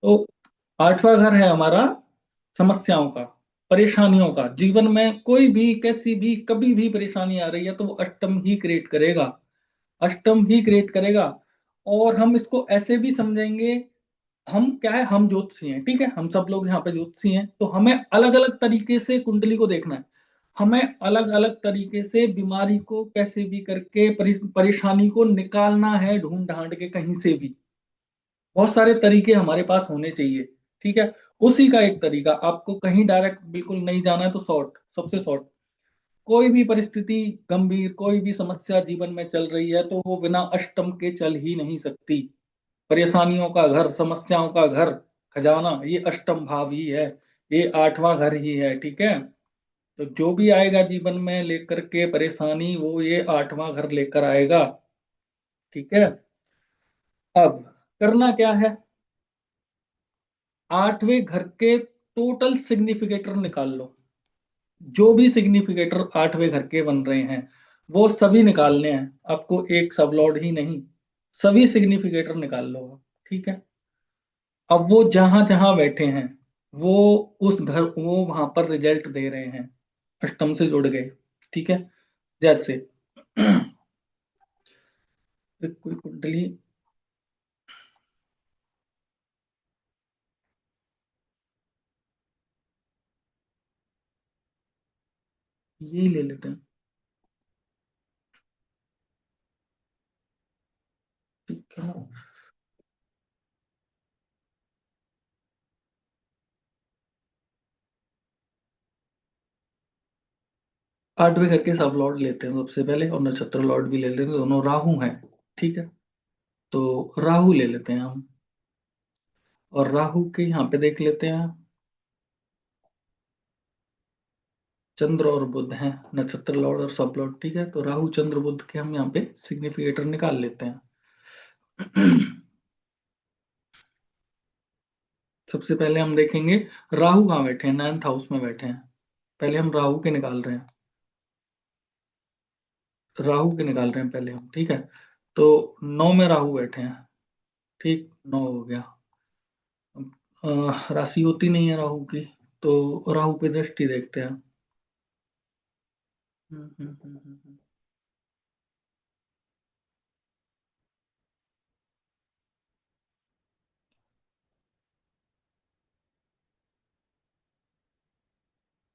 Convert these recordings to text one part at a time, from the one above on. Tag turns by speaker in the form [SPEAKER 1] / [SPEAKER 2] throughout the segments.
[SPEAKER 1] तो आठवां घर है हमारा समस्याओं का, परेशानियों का। जीवन में कोई भी कैसी भी कभी भी परेशानी आ रही है तो वो अष्टम ही क्रिएट करेगा, अष्टम ही क्रिएट करेगा। और हम इसको ऐसे भी समझेंगे, हम क्या है, हम ज्योतिषी हैं, ठीक है, हम सब लोग यहाँ पे ज्योतिषी हैं, तो हमें अलग अलग तरीके से कुंडली को देखना है। हमें अलग अलग तरीके से बीमारी को कैसे भी करके परेशानी को निकालना है, ढूंढ ढांड के कहीं से भी। बहुत सारे तरीके हमारे पास होने चाहिए, ठीक है। उसी का एक तरीका, आपको कहीं डायरेक्ट बिल्कुल नहीं जाना है तो शॉर्ट, सबसे शॉर्ट। कोई भी परिस्थिति गंभीर, कोई भी समस्या जीवन में चल रही है तो वो बिना अष्टम के चल ही नहीं सकती। परेशानियों का घर, समस्याओं का घर, खजाना, ये अष्टम भाव ही है, ये आठवां घर ही है, ठीक है। तो जो भी आएगा जीवन में लेकर के परेशानी, वो ये आठवां घर लेकर आएगा, ठीक है। अब करना क्या है, आठवें घर के टोटल सिग्निफिकेटर निकाल लो। जो भी सिग्निफिकेटर आठवें घर के बन रहे हैं वो सभी निकालने हैं आपको, एक सब लॉर्ड ही नहीं, सभी सिग्निफिकेटर निकाल लो आप, ठीक है। अब वो जहां जहां बैठे हैं, वो उस घर, वो वहां पर रिजल्ट दे रहे हैं, अष्टम से जुड़ गए, ठीक है। जैसे एक कोई कुंडली ये ले लेते हैं, ठीक है। आठवें घर के सब लॉर्ड लेते हैं सबसे पहले, और नक्षत्र लॉर्ड भी ले लेते हैं, दोनों राहु हैं, ठीक है। तो राहु ले लेते हैं हम, और राहु के यहाँ पे देख लेते हैं, चंद्र और बुध हैं नक्षत्र लॉर्ड और सब लॉर्ड, ठीक है। तो राहु चंद्र बुध के हम यहाँ पे सिग्निफिकेटर निकाल लेते हैं। सबसे पहले हम देखेंगे राहु कहाँ बैठे हैं, 9th हाउस में बैठे हैं। पहले हम राहु के निकाल रहे हैं, राहु के निकाल रहे हैं पहले हम, ठीक है। तो 9 में राहु बैठे हैं, ठीक, 9 हो गया। राशि होती नहीं है राहु की, तो राहु पे दृष्टि देखते हैं। हम्म।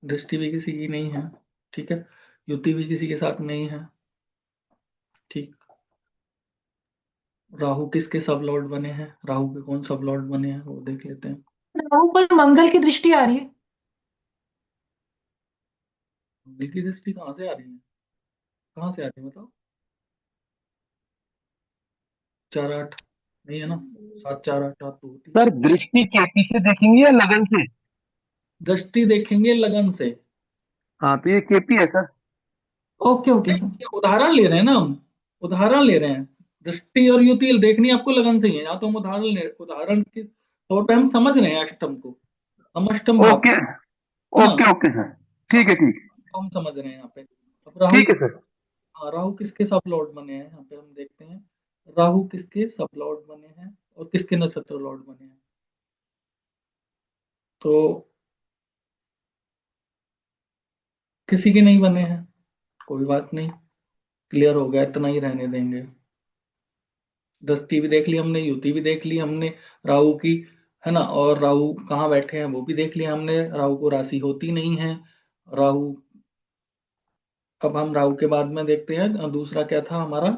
[SPEAKER 1] दृष्टि भी किसी की नहीं है, ठीक है। युति भी किसी के साथ नहीं है, ठीक। राहु किसके सब लॉर्ड बने हैं, राहु के कौन सब लॉर्ड बने हैं वो देख लेते हैं।
[SPEAKER 2] राहु पर मंगल की दृष्टि आ रही है।
[SPEAKER 1] मंगल की दृष्टि कहाँ से आ रही है, कहाँ से आ रही है बताओ। 4 8 नहीं है ना, 7 4 8 8 तो होती है।
[SPEAKER 2] सर दृष्टि केपी से देखेंगे या लगन से?
[SPEAKER 1] दृष्टि देखेंगे लगन से।
[SPEAKER 2] हाँ तो ये केपी है सर। ओके ओके
[SPEAKER 1] नहीं,
[SPEAKER 2] सर।
[SPEAKER 1] ये उदाहरण ले रहे हैं ना हम, उदाहरण ले रहे हैं। दृष्टि और युति देखनी आपको लगन से ही है, यहाँ तो हम उदाहरण ले, उदाहरण के तौर पे हम समझ रहे हैं अष्टम को, हम अष्टम भाव,
[SPEAKER 2] ओके
[SPEAKER 1] है ना।
[SPEAKER 2] Okay okay sir.
[SPEAKER 1] हाँ,
[SPEAKER 2] ठीक है ठीक।
[SPEAKER 1] तो हम समझ रहे हैं यहाँ पे। अब राहु,
[SPEAKER 2] ठीक है सर।
[SPEAKER 1] हाँ, राहु किसके सब लॉर्ड बने हैं यहाँ पे हम देखते हैं। राहु किसके सब लॉर्ड बने हैं और किसके नक्षत्र लॉर्ड बने हैं। तो किसी के नहीं बने हैं, कोई बात नहीं, क्लियर हो गया, इतना ही रहने देंगे। दृष्टि भी देख ली हमने, युति भी देख ली हमने राहु की, है ना। और राहु कहाँ बैठे हैं वो भी देख लिया हमने, राहु को राशि होती नहीं है राहु। अब हम राहु के बाद में देखते हैं दूसरा क्या था हमारा,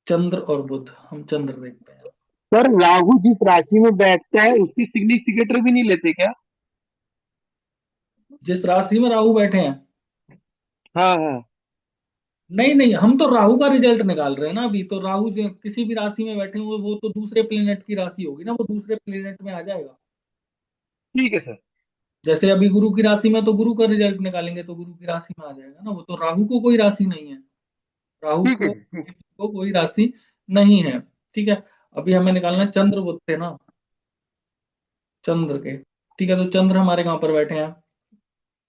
[SPEAKER 1] चंद्र और बुध, हम चंद्र देखते हैं।
[SPEAKER 2] सर राहु जिस राशि में बैठता है उसकी सिग्निफिकेटर भी नहीं लेते क्या?
[SPEAKER 1] जिस राशि में राहु बैठे हैं,
[SPEAKER 2] हाँ हाँ।
[SPEAKER 1] नहीं नहीं, हम तो राहु का रिजल्ट निकाल रहे हैं ना अभी। तो राहु जो किसी भी राशि में बैठे हुए, वो तो दूसरे प्लेनेट की राशि होगी ना, वो दूसरे प्लेनेट में आ जाएगा।
[SPEAKER 2] ठीक है सर।
[SPEAKER 1] जैसे अभी गुरु की राशि में तो गुरु का रिजल्ट निकालेंगे तो गुरु की राशि में आ जाएगा ना, वो तो राहु को कोई राशि नहीं है, राहु
[SPEAKER 2] ठीक है
[SPEAKER 1] को
[SPEAKER 2] जी ठीक।
[SPEAKER 1] कोई राशि नहीं है, ठीक है। अभी हमें निकालना है चंद्र बुध थे ना, चंद्र के, ठीक है। तो चंद्र हमारे कहाँ पर बैठे हैं,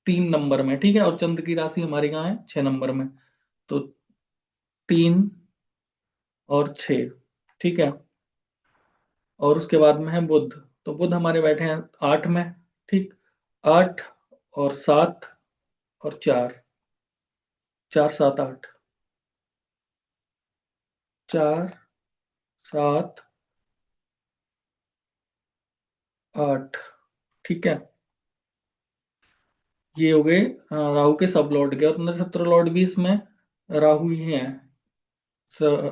[SPEAKER 1] 3 नंबर में, ठीक है। और चंद्र की राशि हमारी कहाँ है, 6 नंबर में। तो 3 और 6, ठीक है। और उसके बाद में है बुध। तो बुध हमारे बैठे हैं 8 में। ठीक। 8 और 7 और 4, 4 7 8, 4 7 8। ठीक है, ये हो गए राहु के सब लॉर्ड के, और नक्षत्र लॉर्ड भी इसमें राहु ही है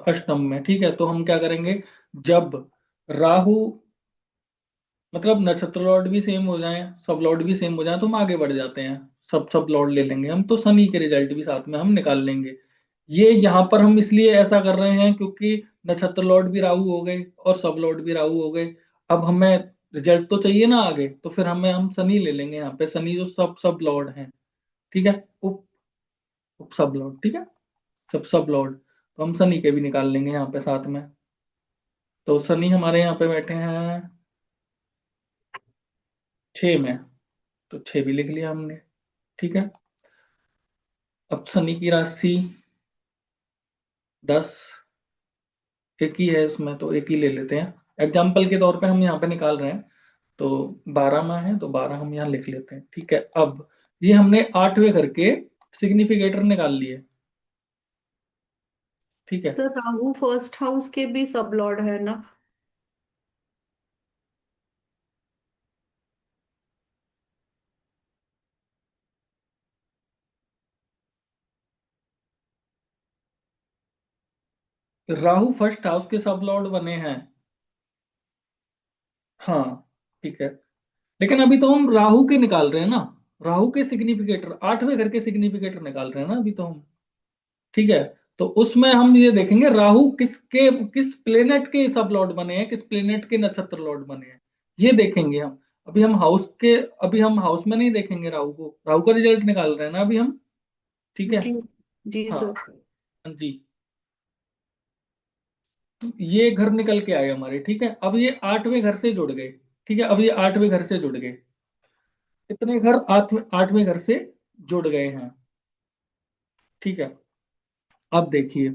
[SPEAKER 1] अष्टम में। ठीक है, तो हम क्या करेंगे, जब राहु मतलब नक्षत्र लॉर्ड भी सेम हो जाए, सब लॉर्ड भी सेम हो जाए, तो हम आगे बढ़ जाते हैं। सब लॉर्ड ले लेंगे हम, तो शनि के रिजल्ट भी साथ में हम निकाल लेंगे। ये यहाँ पर हम इसलिए ऐसा कर रहे हैं क्योंकि नक्षत्र लॉर्ड भी राहु हो गए और सब लॉर्ड भी राहु हो गए। अब हमें रिजल्ट तो चाहिए ना आगे, तो फिर हम शनि ले लेंगे यहाँ पे, शनि जो सब लॉर्ड हैं। ठीक है, उप उप सब लॉर्ड। ठीक है, सब लॉर्ड, तो हम शनि के भी निकाल लेंगे यहाँ पे साथ में। तो शनि हमारे यहाँ पे बैठे हैं 6 में, तो 6 भी लिख लिया हमने। ठीक है, अब शनि की राशि 10, एक ही है इसमें, तो एक ही ले लेते हैं। एग्जाम्पल के तौर पे हम यहाँ पे निकाल रहे हैं। तो 12 में है, तो 12 हम यहाँ लिख लेते हैं। ठीक है, अब ये हमने 8वें घर के सिग्निफिकेटर निकाल लिए। ठीक है,
[SPEAKER 3] तो राहु फर्स्ट हाउस के भी सब लॉर्ड है ना?
[SPEAKER 1] राहु फर्स्ट हाउस के सब लॉर्ड बने हैं। हाँ, ठीक है, लेकिन अभी तो हम राहु के निकाल रहे हैं ना, राहु के सिग्निफिकेटर, 8वें घर के सिग्निफिकेटर निकाल रहे हैं ना अभी तो हम। ठीक है, तो उसमें हम ये देखेंगे राहु किस प्लेनेट के सब लॉर्ड बने हैं, किस प्लेनेट के नक्षत्र लॉर्ड बने हैं, ये देखेंगे हम। अभी हम हाउस में नहीं देखेंगे राहु को, राहु का रिजल्ट निकाल रहे हैं ना अभी हम। ठीक है।
[SPEAKER 3] जी। जी
[SPEAKER 1] हाँ,
[SPEAKER 3] सर।
[SPEAKER 1] हाँ जी, तो ये घर निकल के आए हमारे। ठीक है, अब ये 8वें घर से जुड़ गए। ठीक है, अब ये 8वें घर से जुड़ गए, कितने घर 8वें घर से जुड़ गए हैं। ठीक है, अब देखिए,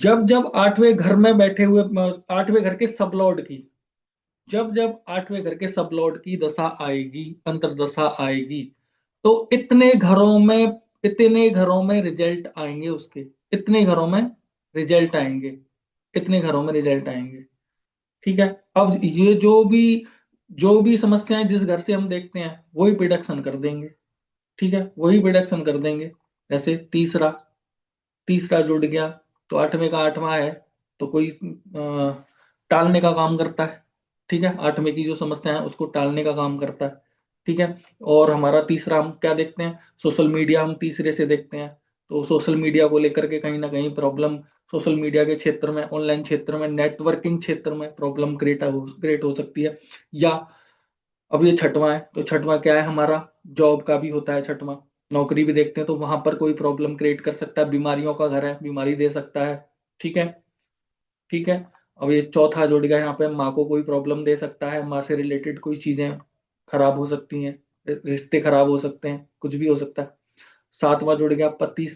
[SPEAKER 1] जब जब 8वें घर में बैठे हुए 8वें घर के सब लॉर्ड की, जब जब 8वें घर के सब लॉर्ड की दशा आएगी, अंतर्दशा आएगी, तो इतने घरों में रिजल्ट आएंगे उसके, इतने घरों में रिजल्ट आएंगे, इतने घरों में रिजल्ट आएंगे। ठीक है, अब ये जो भी समस्याएं जिस घर से हम देखते हैं वही प्रिडक्शन कर देंगे। ठीक है, वही प्रिडक्शन कर देंगे। जैसे तीसरा तीसरा जुड़ गया, तो 8वें का 8वां है, तो कोई टालने का काम करता है। ठीक है, 8वें की जो समस्या है उसको टालने का काम करता है। ठीक है, और हमारा तीसरा हम क्या देखते हैं, सोशल मीडिया हम तीसरे से देखते हैं। तो सोशल मीडिया को लेकर के कहीं ना कहीं प्रॉब्लम, सोशल मीडिया के क्षेत्र में, ऑनलाइन क्षेत्र में, नेटवर्किंग क्षेत्र में प्रॉब्लम क्रिएट हो सकती है। या अब ये छठवां है, तो छठवां क्या है हमारा, जॉब का भी होता है छठवां, नौकरी भी देखते हैं, तो वहां पर कोई प्रॉब्लम क्रिएट कर सकता है, बीमारियों का घर है, बीमारी दे सकता है। ठीक है, ठीक है, अब ये चौथा जुड़ गया, यहाँ पे माँ को कोई प्रॉब्लम दे सकता है, माँ से रिलेटेड कोई चीजें खराब हो सकती हैं, रिश्ते खराब हो सकते हैं, कुछ भी हो सकता है। सातवां जुड़ गया, पति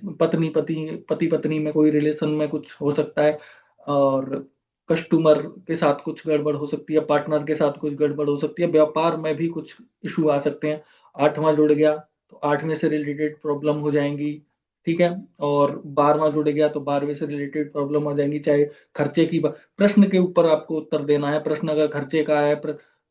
[SPEAKER 1] पत्नी में कोई रिलेशन में कुछ हो सकता है, और कस्टमर के साथ कुछ गड़बड़ हो सकती है, पार्टनर के साथ कुछ गड़बड़ हो सकती है, व्यापार में भी कुछ इशू आ सकते हैं। 8वां जुड़ गया, तो 8वें से रिलेटेड प्रॉब्लम हो जाएंगी। ठीक है, और 12वां जुड़ गया, तो 12वें से रिलेटेड प्रॉब्लम हो जाएंगी, चाहे खर्चे की प्रश्न के ऊपर आपको उत्तर देना है, प्रश्न अगर खर्चे का है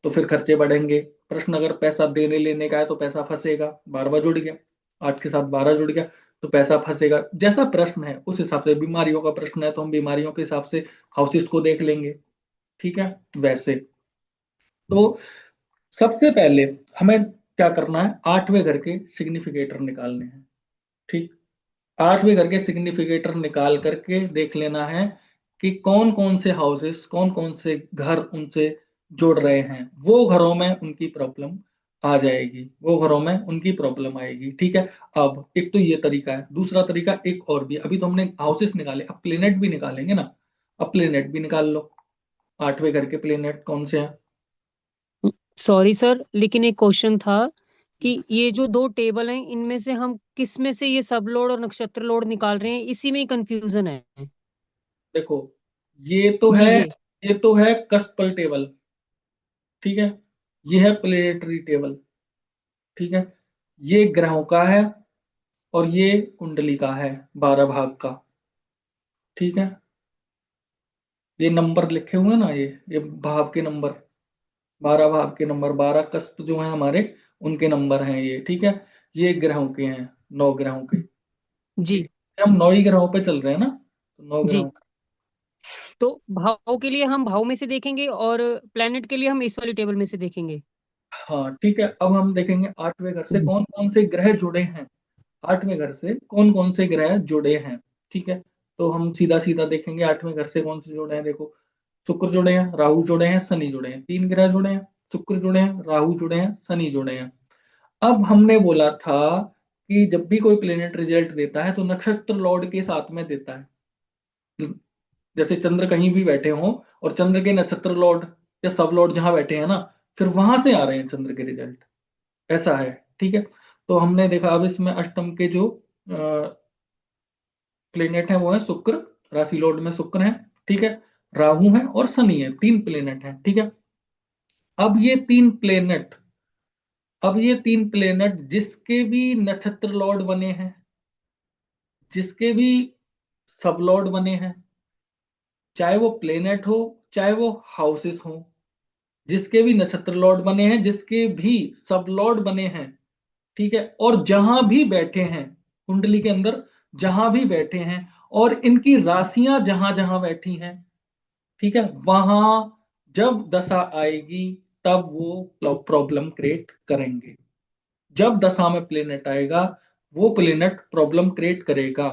[SPEAKER 1] तो फिर खर्चे बढ़ेंगे, प्रश्न अगर पैसा देने लेने का है तो पैसा फंसेगा। 12वां जुड़ गया, 8 के साथ 12 जुड़ गया, तो पैसा फंसेगा। जैसा प्रश्न है उस हिसाब से, बीमारियों का प्रश्न है तो हम बीमारियों के हिसाब से हाउसेस को देख लेंगे। ठीक है, वैसे तो सबसे पहले हमें क्या करना है, 8वें घर के सिग्निफिकेटर निकालने हैं। ठीक, 8वें घर के सिग्निफिकेटर निकाल करके देख लेना है कि कौन कौन से हाउसेस, कौन कौन से घर उनसे जुड़ रहे हैं, वो घरों में उनकी प्रॉब्लम आ जाएगी, वो घरों में उनकी प्रॉब्लम आएगी। ठीक है, अब एक तो ये तरीका है, दूसरा तरीका एक और भी, अभी तो हमने हाउसेस निकाले, अब प्लेनेट भी निकालेंगे ना। अब प्लेनेट भी निकाल लो, 8वें घर के प्लेनेट कौन से हैं।
[SPEAKER 4] सॉरी सर, लेकिन एक क्वेश्चन था कि ये जो दो टेबल हैं इनमें से हम किस में से ये सब लोड और नक्षत्र लोड निकाल रहे हैं, इसी में ही कंफ्यूजन है।
[SPEAKER 1] देखो, ये तो
[SPEAKER 4] जी
[SPEAKER 1] है
[SPEAKER 4] ये
[SPEAKER 1] ये तो है कस्पल टेबल, ठीक है, ये है प्लेनेटरी टेबल, ठीक है, ये ग्रहों का है और ये कुंडली का है 12 भाग का, ठीक है। ये नंबर लिखे हुए हैं ना, ये भाव के नंबर, 12 भाव के नंबर, 12 कस्प जो हैं हमारे, उनके नंबर हैं ये, ठीक है। ये ग्रहों के हैं, 9 ग्रहों के, ठीक
[SPEAKER 4] जी
[SPEAKER 1] है। हम 9 ही ग्रहों पे चल रहे हैं ना, तो 9
[SPEAKER 4] जी।
[SPEAKER 1] ग्रहों।
[SPEAKER 4] तो भाव के लिए हम भाव में से देखेंगे और प्लेनेट के लिए हम इस वाली टेबल में से देखेंगे।
[SPEAKER 1] हाँ ठीक है, अब हम देखेंगे 8वें घर से कौन कौन से ग्रह जुड़े हैं, 8वें घर से कौन कौन से ग्रह जुड़े हैं, ठीक है। तो हम सीधा सीधा देखेंगे 8वें घर से कौन से जुड़े हैं। देखो, शुक्र जुड़े हैं, राहु जुड़े हैं, शनि जुड़े हैं, 3 ग्रह जुड़े हैं, शुक्र जुड़े हैं, राहु जुड़े हैं, शनि जुड़े हैं। अब हमने बोला था कि जब भी कोई प्लेनेट रिजल्ट देता है तो नक्षत्र लॉर्ड के साथ में देता है। जैसे चंद्र कहीं भी बैठे हों और चंद्र के नक्षत्र लॉर्ड या सब लॉर्ड जहां बैठे हैं ना, फिर वहां से आ रहे हैं चंद्र के रिजल्ट, ऐसा है, ठीक है। तो हमने देखा अब इसमें अष्टम के जो प्लेनेट है वो है शुक्र, राशि लॉर्ड में शुक्र है, ठीक है, राहु है और शनि है, 3 प्लेनेट है, ठीक है। अब ये तीन प्लेनेट अब ये 3 प्लेनेट जिसके भी नक्षत्र लॉर्ड बने हैं, जिसके भी सब लॉर्ड बने हैं, चाहे वो प्लेनेट हो चाहे वो हाउसेस हो, जिसके भी नक्षत्र लॉर्ड बने हैं, जिसके भी सब लॉर्ड बने हैं, ठीक है, और जहां भी बैठे हैं कुंडली के अंदर, जहां भी बैठे हैं, और इनकी राशियां जहां जहां बैठी हैं, ठीक है, वहां जब दशा आएगी तब वो प्रॉब्लम क्रिएट करेंगे। जब दशा में प्लेनेट आएगा वो प्लेनेट प्रॉब्लम क्रिएट करेगा।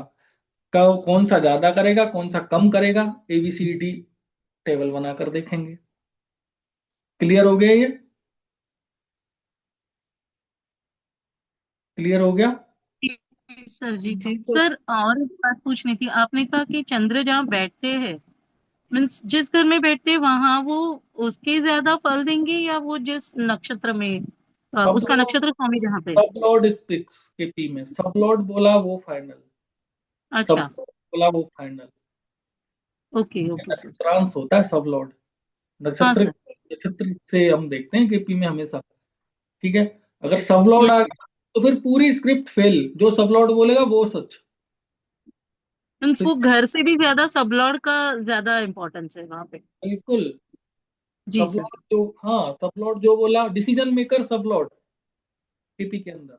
[SPEAKER 1] कौन सा ज्यादा करेगा कौन सा कम करेगा, ABCD टेबल बनाकर देखेंगे। क्लियर हो गया ये? क्लियर हो गया?
[SPEAKER 5] सर जी।
[SPEAKER 3] जी सर।
[SPEAKER 5] सर और एक बात पूछनी थी, आपने कहा कि चंद्र जहाँ बैठते हैं, मीन्स जिस घर में बैठते हैं वहां वो उसके ज्यादा फल देंगे, या वो जिस नक्षत्र में
[SPEAKER 1] सब
[SPEAKER 5] उसका नक्षत्र स्वामी जहाँ पे।
[SPEAKER 1] सब लॉर्ड स्पीक्स KP में, सब लॉर्ड बोला वो फाइनल, सब
[SPEAKER 5] अच्छा।
[SPEAKER 1] बोला वो फाइनल।
[SPEAKER 5] Okay okay sir.
[SPEAKER 1] नक्षत्रांश होता है सब लॉर्ड,
[SPEAKER 5] हाँ
[SPEAKER 1] नक्षत्र
[SPEAKER 5] सर।
[SPEAKER 1] नक्षत्र से हम देखते हैं KP में हमेशा, ठीक है। अगर सब लॉर्ड आ गया तो फिर पूरी स्क्रिप्ट फेल, जो सब लॉर्ड बोलेगा वो सच।
[SPEAKER 5] मीन्स
[SPEAKER 1] तो
[SPEAKER 5] वो घर से भी ज्यादा सबलॉर्ड का ज्यादा इम्पोर्टेंस है वहां पे।
[SPEAKER 1] बिल्कुल,
[SPEAKER 5] जी
[SPEAKER 1] सब
[SPEAKER 5] सर।
[SPEAKER 1] लॉर्ड जो, हाँ सब लॉर्ड जो बोला, डिसीजन मेकर सब लॉर्ड KP के अंदर,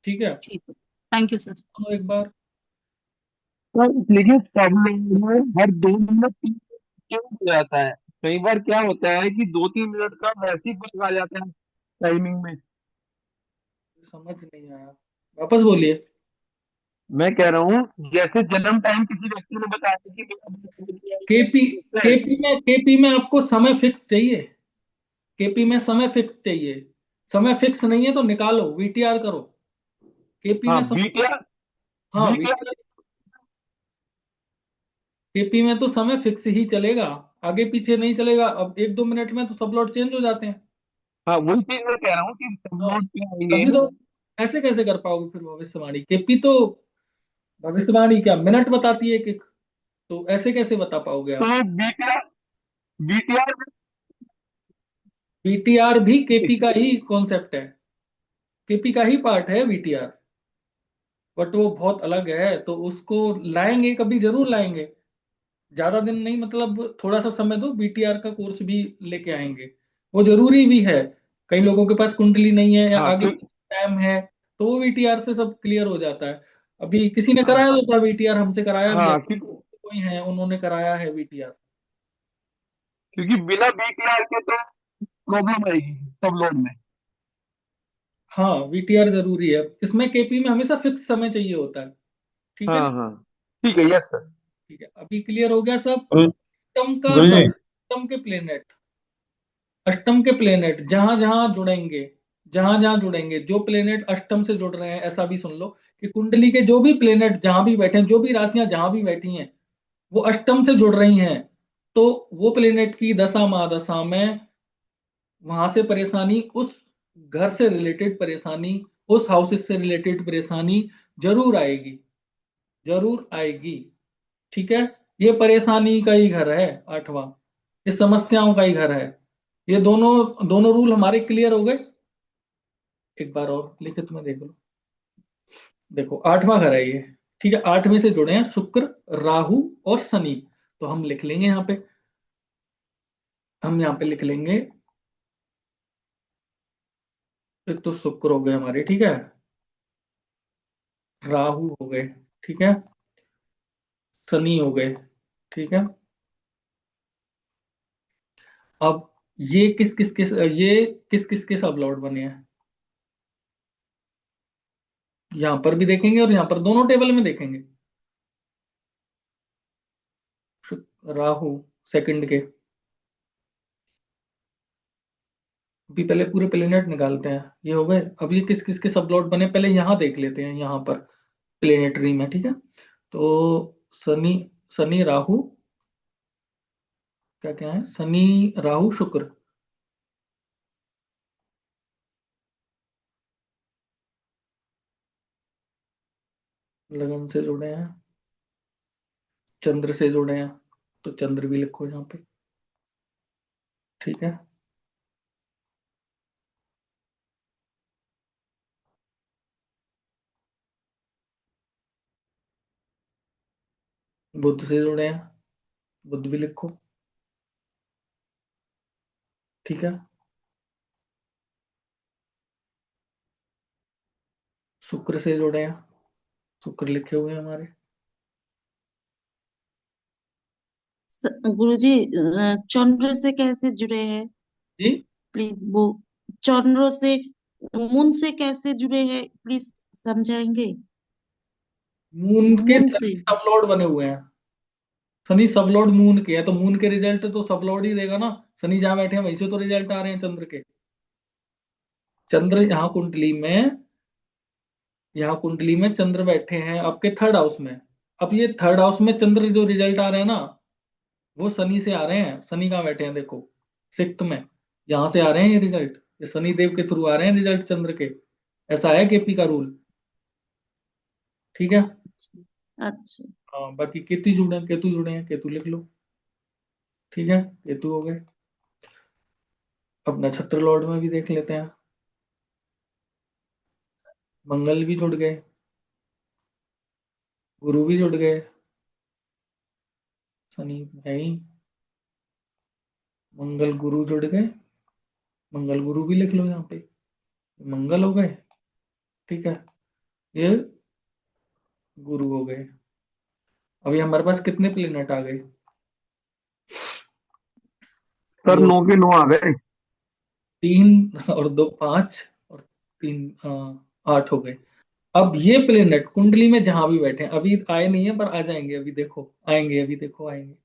[SPEAKER 1] ठीक है।
[SPEAKER 5] ठीक है, थैंक यू सर।
[SPEAKER 1] सुनो एक बार,
[SPEAKER 2] सर लेकिन सब में हर 2 मिनट चेंज हो जाता है। कई बार क्या होता है कि 2-3 मिनट का वैसे ही फर्क आ जाता है टाइमिंग में।
[SPEAKER 1] समझ नहीं आया, वापस बोलिए।
[SPEAKER 2] मैं कह रहा हूँ जैसे जन्म टाइम किसी व्यक्ति ने बताया कि
[SPEAKER 1] केपी
[SPEAKER 2] है,
[SPEAKER 1] केपी में आपको समय फिक्स चाहिए, KP में समय फिक्स चाहिए, समय फिक्स नहीं है तो निकालो, VTR करो। KP
[SPEAKER 2] हाँ
[SPEAKER 1] में समय,
[SPEAKER 2] बीटीआर
[SPEAKER 1] हाँ
[SPEAKER 2] बीटीआर
[SPEAKER 1] VTR, KP में तो समय फिक्स ही चलेगा, आगे पीछे नहीं चलेगा। अब 1-2 मिनट में तो सब लॉट चेंज हो जाते हैं।
[SPEAKER 2] हाँ वही चीज मैं कह रहा हूँ कि सब
[SPEAKER 1] हाँ,
[SPEAKER 2] लोग क्या आएंगे।
[SPEAKER 1] तभी तो ऐसे कैसे कर पाओगे फिर भविष्यवाणी, KP तो भविष्यवाणी क्या मिनट बताती है एक एक, तो ऐसे कैसे बता पाओगे
[SPEAKER 2] तो
[SPEAKER 1] आप।
[SPEAKER 2] बीटीआर बीटीआर
[SPEAKER 1] VTR भी KP का ही कॉन्सेप्ट है, KP का ही पार्ट है VTR, बट वो बहुत अलग है, तो उसको लाएंगे, कभी जरूर लाएंगे, ज्यादा दिन नहीं, मतलब थोड़ा सा समय दो, BTR का कोर्स भी लेके आएंगे, वो जरूरी भी है। कई लोगों के पास कुंडली नहीं है या
[SPEAKER 2] हाँ
[SPEAKER 1] आगे टाइम है, तो वो VTR से सब क्लियर हो जाता है। अभी किसी ने कराया तो था VTR, हमसे कराया भी है,
[SPEAKER 2] हाँ
[SPEAKER 1] कोई है उन्होंने कराया है VTR।
[SPEAKER 2] क्योंकि बिना बीटीआर के तो प्रॉब्लम आएगी सब लोग में।
[SPEAKER 1] हाँ VTR जरूरी है इसमें, KP में हमेशा फिक्स समय चाहिए होता है, ठीक है।
[SPEAKER 2] हाँ हाँ ठीक है, यस सर।
[SPEAKER 1] ठीक है, अभी क्लियर हो गया सब।
[SPEAKER 6] गुरु
[SPEAKER 1] अष्टम का
[SPEAKER 6] गुरु
[SPEAKER 1] सब,
[SPEAKER 6] जी।
[SPEAKER 1] अष्टम के प्लेनेट जहां जहां जुड़ेंगे, जहां जहां जुड़ेंगे, जो प्लेनेट अष्टम से जुड़ रहे हैं, ऐसा भी सुन लो कि कुंडली के जो भी प्लेनेट जहां भी बैठे हैं, जो भी राशियां जहां भी बैठी हैं, वो अष्टम से जुड़ रही हैं, तो वो प्लेनेट की दशा महादशा में वहां से परेशानी, उस घर से रिलेटेड परेशानी, उस हाउस से रिलेटेड परेशानी जरूर आएगी, जरूर आएगी, ठीक है। ये परेशानी का ही घर है 8वां, ये समस्याओं का ही घर है। ये दोनों दोनों रूल हमारे क्लियर हो गए। एक बार और लिखित में देख लो। देखो 8वां घर है ये, ठीक है। 8 में से जुड़े हैं शुक्र, राहु और शनि। तो हम लिख लेंगे यहाँ पे, हम यहाँ पे लिख लेंगे, एक तो शुक्र हो गए हमारे, ठीक है, राहु हो गए, ठीक है, शनि हो गए, ठीक है। अब ये किस किस के सब लॉर्ड बने हैं, यहां पर भी देखेंगे और यहां पर दोनों टेबल में देखेंगे। राहु सेकंड के, अभी पहले पूरे प्लेनेट निकालते हैं। ये हो गए। अब ये किस किस के सब लॉर्ड बने पहले यहां देख लेते हैं, यहां पर प्लेनेटरी में, ठीक है। तो शनि, शनि राहु, क्या क्या है, शनि राहु शुक्र, लगन से जुड़े हैं, चंद्र से जुड़े हैं, तो चंद्र भी लिखो यहाँ पे, ठीक है। बुध से जुड़े हैं, बुध भी लिखो, ठीक है। शुक्र से जुड़े हैं, शुक्र लिखे हुए हैं हमारे।
[SPEAKER 6] गुरुजी चंद्र से कैसे जुड़े हैं?
[SPEAKER 1] जी,
[SPEAKER 6] प्लीज वो चंद्र से, मून से कैसे जुड़े हैं, प्लीज समझाएंगे?
[SPEAKER 1] मून के
[SPEAKER 6] मून
[SPEAKER 1] सभी
[SPEAKER 6] से।
[SPEAKER 1] सब लॉर्ड बने हुए हैं। शनि सब लॉर्ड मून के है, तो मून के रिजल्ट तो सब लॉर्ड ही देगा ना। शनि जहां बैठे हैं वहीं से तो रिजल्ट आ रहे हैं चंद्र के। चंद्र यहाँ कुंडली में चंद्र बैठे हैं आपके थर्ड हाउस में। अब ये थर्ड हाउस में चंद्र जो रिजल्ट आ रहे हैं ना, वो शनि से आ रहे हैं। शनि कहाँ बैठे हैं देखो, सिक्स्थ में, यहाँ से आ रहे हैं ये रिजल्ट। ये शनि देव के थ्रू आ रहे हैं रिजल्ट चंद्र के। ऐसा है केपी का रूल, ठीक है।
[SPEAKER 6] अच्छा।
[SPEAKER 1] हाँ, बाकी केतु जुड़े हैं, केतु लिख लो, ठीक है, केतु हो गए। अब नक्षत्र लॉर्ड में भी देख लेते हैं। मंगल भी जुड़ गए, गुरु भी जुड़ गए, शनि है ही, मंगल गुरु जुड़ गए, मंगल गुरु भी लिख लो यहाँ पे, मंगल हो गए, ठीक है। ये गुरु हो गए। अभी हमारे पास कितने प्लेनेट आ गए,
[SPEAKER 2] सर
[SPEAKER 1] ये
[SPEAKER 2] 9 के 9 आ गए।
[SPEAKER 1] 3 और 2 5 और 3 8 हो गए। अब ये प्लेनेट कुंडली में जहां भी बैठे हैं, अभी आए नहीं है पर आ जाएंगे, अभी देखो आएंगे, अभी देखो आएंगे।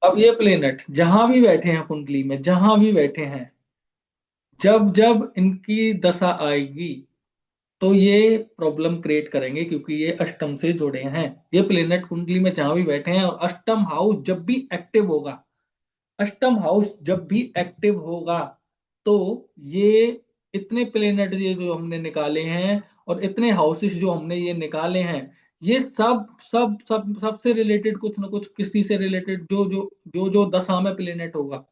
[SPEAKER 1] अब ये प्लेनेट जहां भी बैठे हैं कुंडली में, जहां भी बैठे हैं, जब जब इनकी दशा आएगी तो ये प्रॉब्लम क्रिएट करेंगे, क्योंकि ये अष्टम से जुड़े हैं। ये प्लेनेट कुंडली में जहां भी बैठे हैं, और अष्टम हाउस जब भी एक्टिव होगा, अष्टम हाउस जब भी एक्टिव होगा, तो ये इतने प्लेनेट ये जो हमने निकाले हैं और इतने हाउसेस जो हमने ये निकाले हैं, ये सब सब सब सबसे रिलेटेड कुछ ना कुछ, किसी से रिलेटेड, जो दशा में प्लेनेट होगा,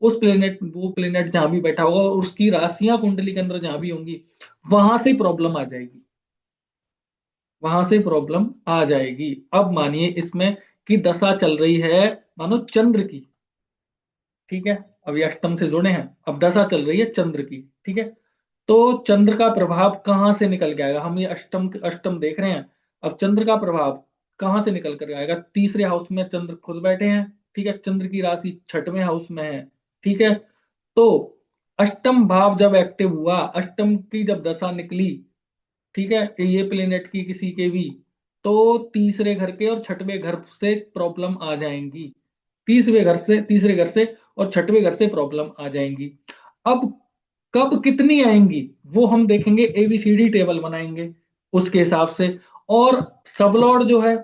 [SPEAKER 1] उस प्लेनेट, वो प्लेनेट जहां भी बैठा होगा और उसकी राशियां कुंडली के अंदर जहां भी होंगी, वहां से प्रॉब्लम आ जाएगी, वहां से प्रॉब्लम आ जाएगी। अब मानिए इसमें कि दशा चल रही है, मानो चंद्र की, ठीक है। अब ये अष्टम से जुड़े हैं, अब दशा चल रही है चंद्र की, ठीक है। तो चंद्र का प्रभाव कहां से निकल के आएगा, हम ये अष्टम अष्टम देख रहे हैं। अब चंद्र का प्रभाव कहां से निकल कर आएगा, तीसरे हाउस में चंद्र खुद बैठे हैं, ठीक है। चंद्र की राशि छठवें हाउस में है, ठीक है। तो अष्टम भाव जब एक्टिव हुआ, अष्टम की जब दशा निकली, ठीक है, ये प्लेनेट की किसी के भी, तो तीसरे घर के और छठवें घर से प्रॉब्लम आ जाएंगी। तीसरे घर से और छठवें घर से प्रॉब्लम आ जाएंगी। अब कब कितनी आएंगी वो हम देखेंगे, एबीसीडी टेबल बनाएंगे उसके हिसाब से। और सबलॉर्ड जो है,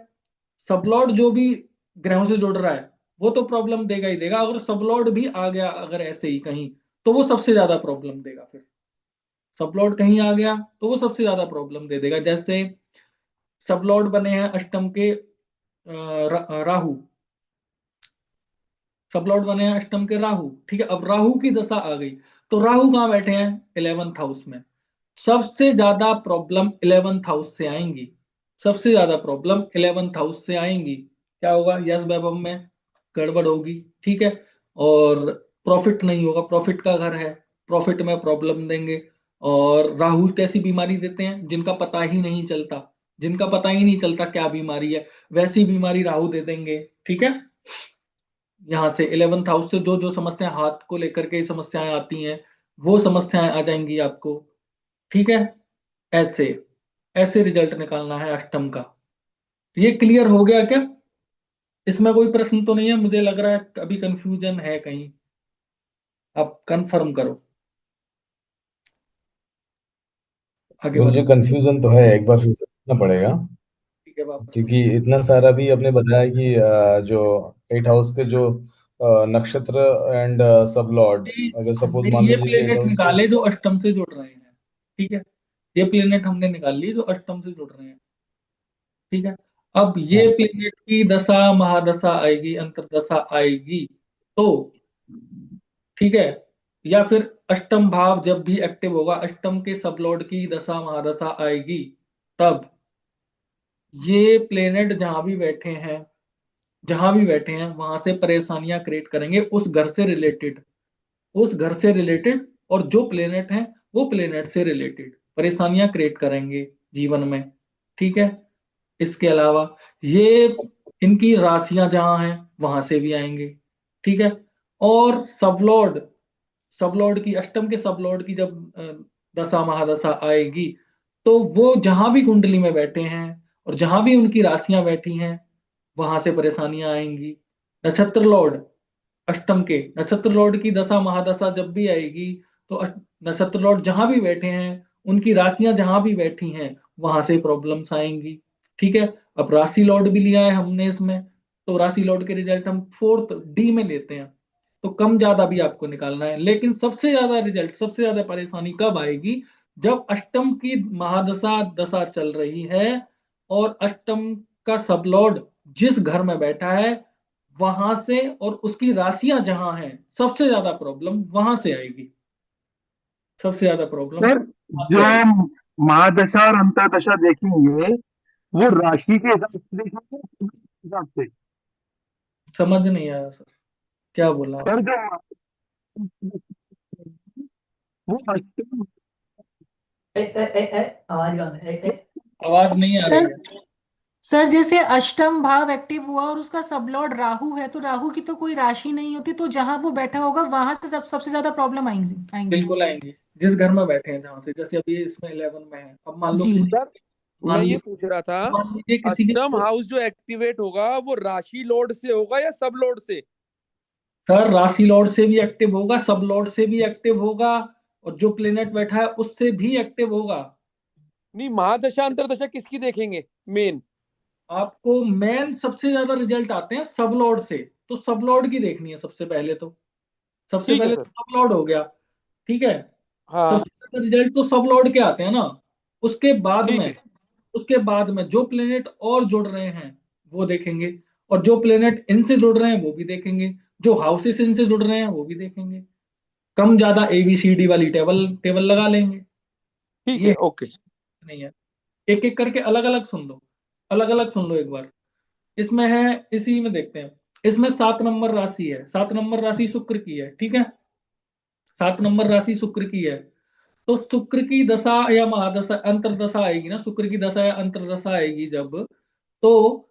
[SPEAKER 1] सबलॉर्ड जो भी ग्रहों से जुड़ रहा है, वो तो प्रॉब्लम देगा ही देगा। अगर सबलॉर्ड भी आ गया अगर ऐसे ही कहीं, तो वो सबसे ज्यादा प्रॉब्लम देगा। फिर सबलॉर्ड कहीं आ गया तो वो सबसे ज्यादा प्रॉब्लम दे देगा। जैसे सबलॉर्ड बने हैं अष्टम के राहु, सब लॉर्ड बने हैं अष्टम के राहु, ठीक है। अब राहु की दशा आ गई, तो राहु कहाँ बैठे हैं? 11th हाउस में। सबसे ज्यादा प्रॉब्लम 11th हाउस से आएंगी, सबसे ज्यादा प्रॉब्लम 11th हाउस से आएंगी। क्या होगा? यश वैभव में गड़बड़ होगी, ठीक है। और प्रॉफिट नहीं होगा, प्रॉफिट का घर है, प्रॉफिट में प्रॉब्लम देंगे। और राहु कैसी बीमारी देते हैं जिनका पता ही नहीं चलता, जिनका पता ही नहीं चलता क्या बीमारी है, वैसी बीमारी राहु दे देंगे, ठीक है। यहाँ से 11th हाउस से जो जो समस्याएं हाथ को लेकर के समस्याएं आती हैं, वो समस्याएं आ जाएंगी आपको, ठीक है। ऐसे ऐसे रिजल्ट निकालना है अष्टम का। ये क्लियर हो गया क्या? इसमें कोई प्रश्न तो नहीं है? मुझे लग रहा है अभी कंफ्यूजन है कहीं, आप कंफर्म करो, आगे
[SPEAKER 7] गुरु जी
[SPEAKER 1] बताओ।
[SPEAKER 7] कंफ्यूजन तो है, एक बार फिर से देखना पड़ेगा।
[SPEAKER 1] ठीक है, वापस से।
[SPEAKER 7] क्योंकि इतना सारा भी आपने बताया कि जो 8 हाउस के जो नक्षत्र एंड सब लॉर्ड, अगर सपोज
[SPEAKER 1] हमने
[SPEAKER 7] मान
[SPEAKER 1] ये
[SPEAKER 7] लीजिए कि 8
[SPEAKER 1] प्लेनेट
[SPEAKER 7] हाउस के।
[SPEAKER 1] निकाले जो अष्टम से जुड़ रहे हैं, ठीक है। ये प्लेनेट हमने निकाल लिए जो अष्टम से जुड़ रहे हैं, ठीक है। अब ये
[SPEAKER 7] हाँ।
[SPEAKER 1] प्लेनेट की दशा महादशा आएगी, अंतरदशा आएगी, तो ठीक है। या फिर अष्टम भाव जब भी एक्टिव होगा, अष्टम के सब लॉर्ड की दशा महादशा आएगी, तब ये प्लेनेट जहां भी बैठे हैं, जहां भी बैठे हैं वहां से परेशानियां क्रिएट करेंगे, उस घर से रिलेटेड, उस घर से रिलेटेड। और जो प्लेनेट हैं वो प्लेनेट से रिलेटेड परेशानियां क्रिएट करेंगे जीवन में, ठीक है। इसके अलावा ये इनकी राशियां जहां हैं वहां से भी आएंगे, ठीक है। और सबलॉर्ड, सबलॉर्ड की, अष्टम के सबलॉर्ड की जब दशा महादशा आएगी, तो वो जहां भी कुंडली में बैठे हैं और जहां भी उनकी राशियां बैठी हैं वहां से परेशानियां आएंगी। नक्षत्र लॉर्ड, अष्टम के नक्षत्र लॉर्ड की दशा महादशा जब भी आएगी, तो नक्षत्र लॉर्ड जहां भी बैठे हैं, उनकी राशियां जहां भी बैठी हैं वहां से प्रॉब्लम्स आएंगी, ठीक है। अब राशि लॉर्ड भी लिया है हमने इसमें, तो राशि लॉर्ड के रिजल्ट हम 4th डी में लेते हैं, तो कम ज्यादा भी आपको निकालना है। लेकिन सबसे ज्यादा रिजल्ट, सबसे ज्यादा परेशानी कब आएगी? जब अष्टम की महादशा दशा चल रही है और अष्टम का सब लॉर्ड जिस घर में बैठा है वहां से, और उसकी राशियां जहां हैं, सबसे ज्यादा प्रॉब्लम वहां से आएगी, सबसे ज्यादा प्रॉब्लम
[SPEAKER 2] सर
[SPEAKER 1] वहां
[SPEAKER 2] जो
[SPEAKER 1] से आएगी।
[SPEAKER 2] हम महादशा और अंतरदशा देखेंगे वो राशि के हिसाब से देखेंगे या समय के हिसाब से?
[SPEAKER 1] समझ नहीं आया सर, क्या बोला
[SPEAKER 2] सर
[SPEAKER 1] आपने?
[SPEAKER 2] जो वो अष्टम
[SPEAKER 1] आवाज नहीं आ रही
[SPEAKER 8] सर
[SPEAKER 1] है।
[SPEAKER 8] सर जैसे अष्टम भाव एक्टिव हुआ और उसका सबलॉर्ड राहु है, तो राहु की तो कोई राशि नहीं होती, तो जहां वो बैठा होगा वहां से सबसे ज्यादा प्रॉब्लम आएंगी आएंगी
[SPEAKER 1] बिल्कुल आएंगी, जिस घर में बैठे हैं जहां से, जैसे अभी इसमें 11 में है। अब मान लो
[SPEAKER 8] जी।
[SPEAKER 1] किसी,
[SPEAKER 9] सर मैं
[SPEAKER 1] मान
[SPEAKER 9] ये
[SPEAKER 1] ली,
[SPEAKER 9] पूछ रहा था,
[SPEAKER 1] मान लीजिए किसी
[SPEAKER 9] अष्टम
[SPEAKER 1] के,
[SPEAKER 9] हाउस जो एक्टिवेट होगा वो राशि लोड से होगा या सब लोड से?
[SPEAKER 1] सर राशि लॉर्ड से भी एक्टिव होगा, सब लॉर्ड से भी एक्टिव होगा, और जो प्लेनेट बैठा है उससे भी एक्टिव होगा।
[SPEAKER 9] नहीं, महादशा अंतरदशा किसकी देखेंगे मेन?
[SPEAKER 1] आपको मेन सबसे ज्यादा रिजल्ट आते हैं सब लॉर्ड से, तो सब लॉर्ड की देखनी है सबसे पहले तो, सबसे
[SPEAKER 9] ठीक है
[SPEAKER 1] पहले
[SPEAKER 9] सर।
[SPEAKER 1] तो सब लॉर्ड हो गया, ठीक है।
[SPEAKER 9] हाँ।
[SPEAKER 1] सबसे ज्यादा रिजल्ट तो सब लॉर्ड के आते हैं ना। उसके बाद
[SPEAKER 9] ठीक
[SPEAKER 1] में,
[SPEAKER 9] है।
[SPEAKER 1] उसके बाद में जो प्लेनेट और जुड़ रहे हैं वो देखेंगे, और जो प्लेनेट इनसे जुड़ रहे हैं वो भी देखेंगे, जो हाउसेस इनसे जुड़ रहे हैं वो भी देखेंगे। कम ज्यादा ABCD वाली टेबल टेबल लगा लेंगे।
[SPEAKER 9] ठीक
[SPEAKER 1] ये
[SPEAKER 9] है। ओके।
[SPEAKER 1] नहीं है, एक एक करके अलग अलग सुन लो, अलग अलग सुन लो एक बार। इसमें है, इसी में देखते हैं। इसमें 7 नंबर राशि है, 7 नंबर राशि शुक्र की है, ठीक है। 7 नंबर राशि शुक्र की है, तो शुक्र की दशा या महादशा अंतरदशा आएगी ना, शुक्र की दशा या अंतरदशा आएगी जब, तो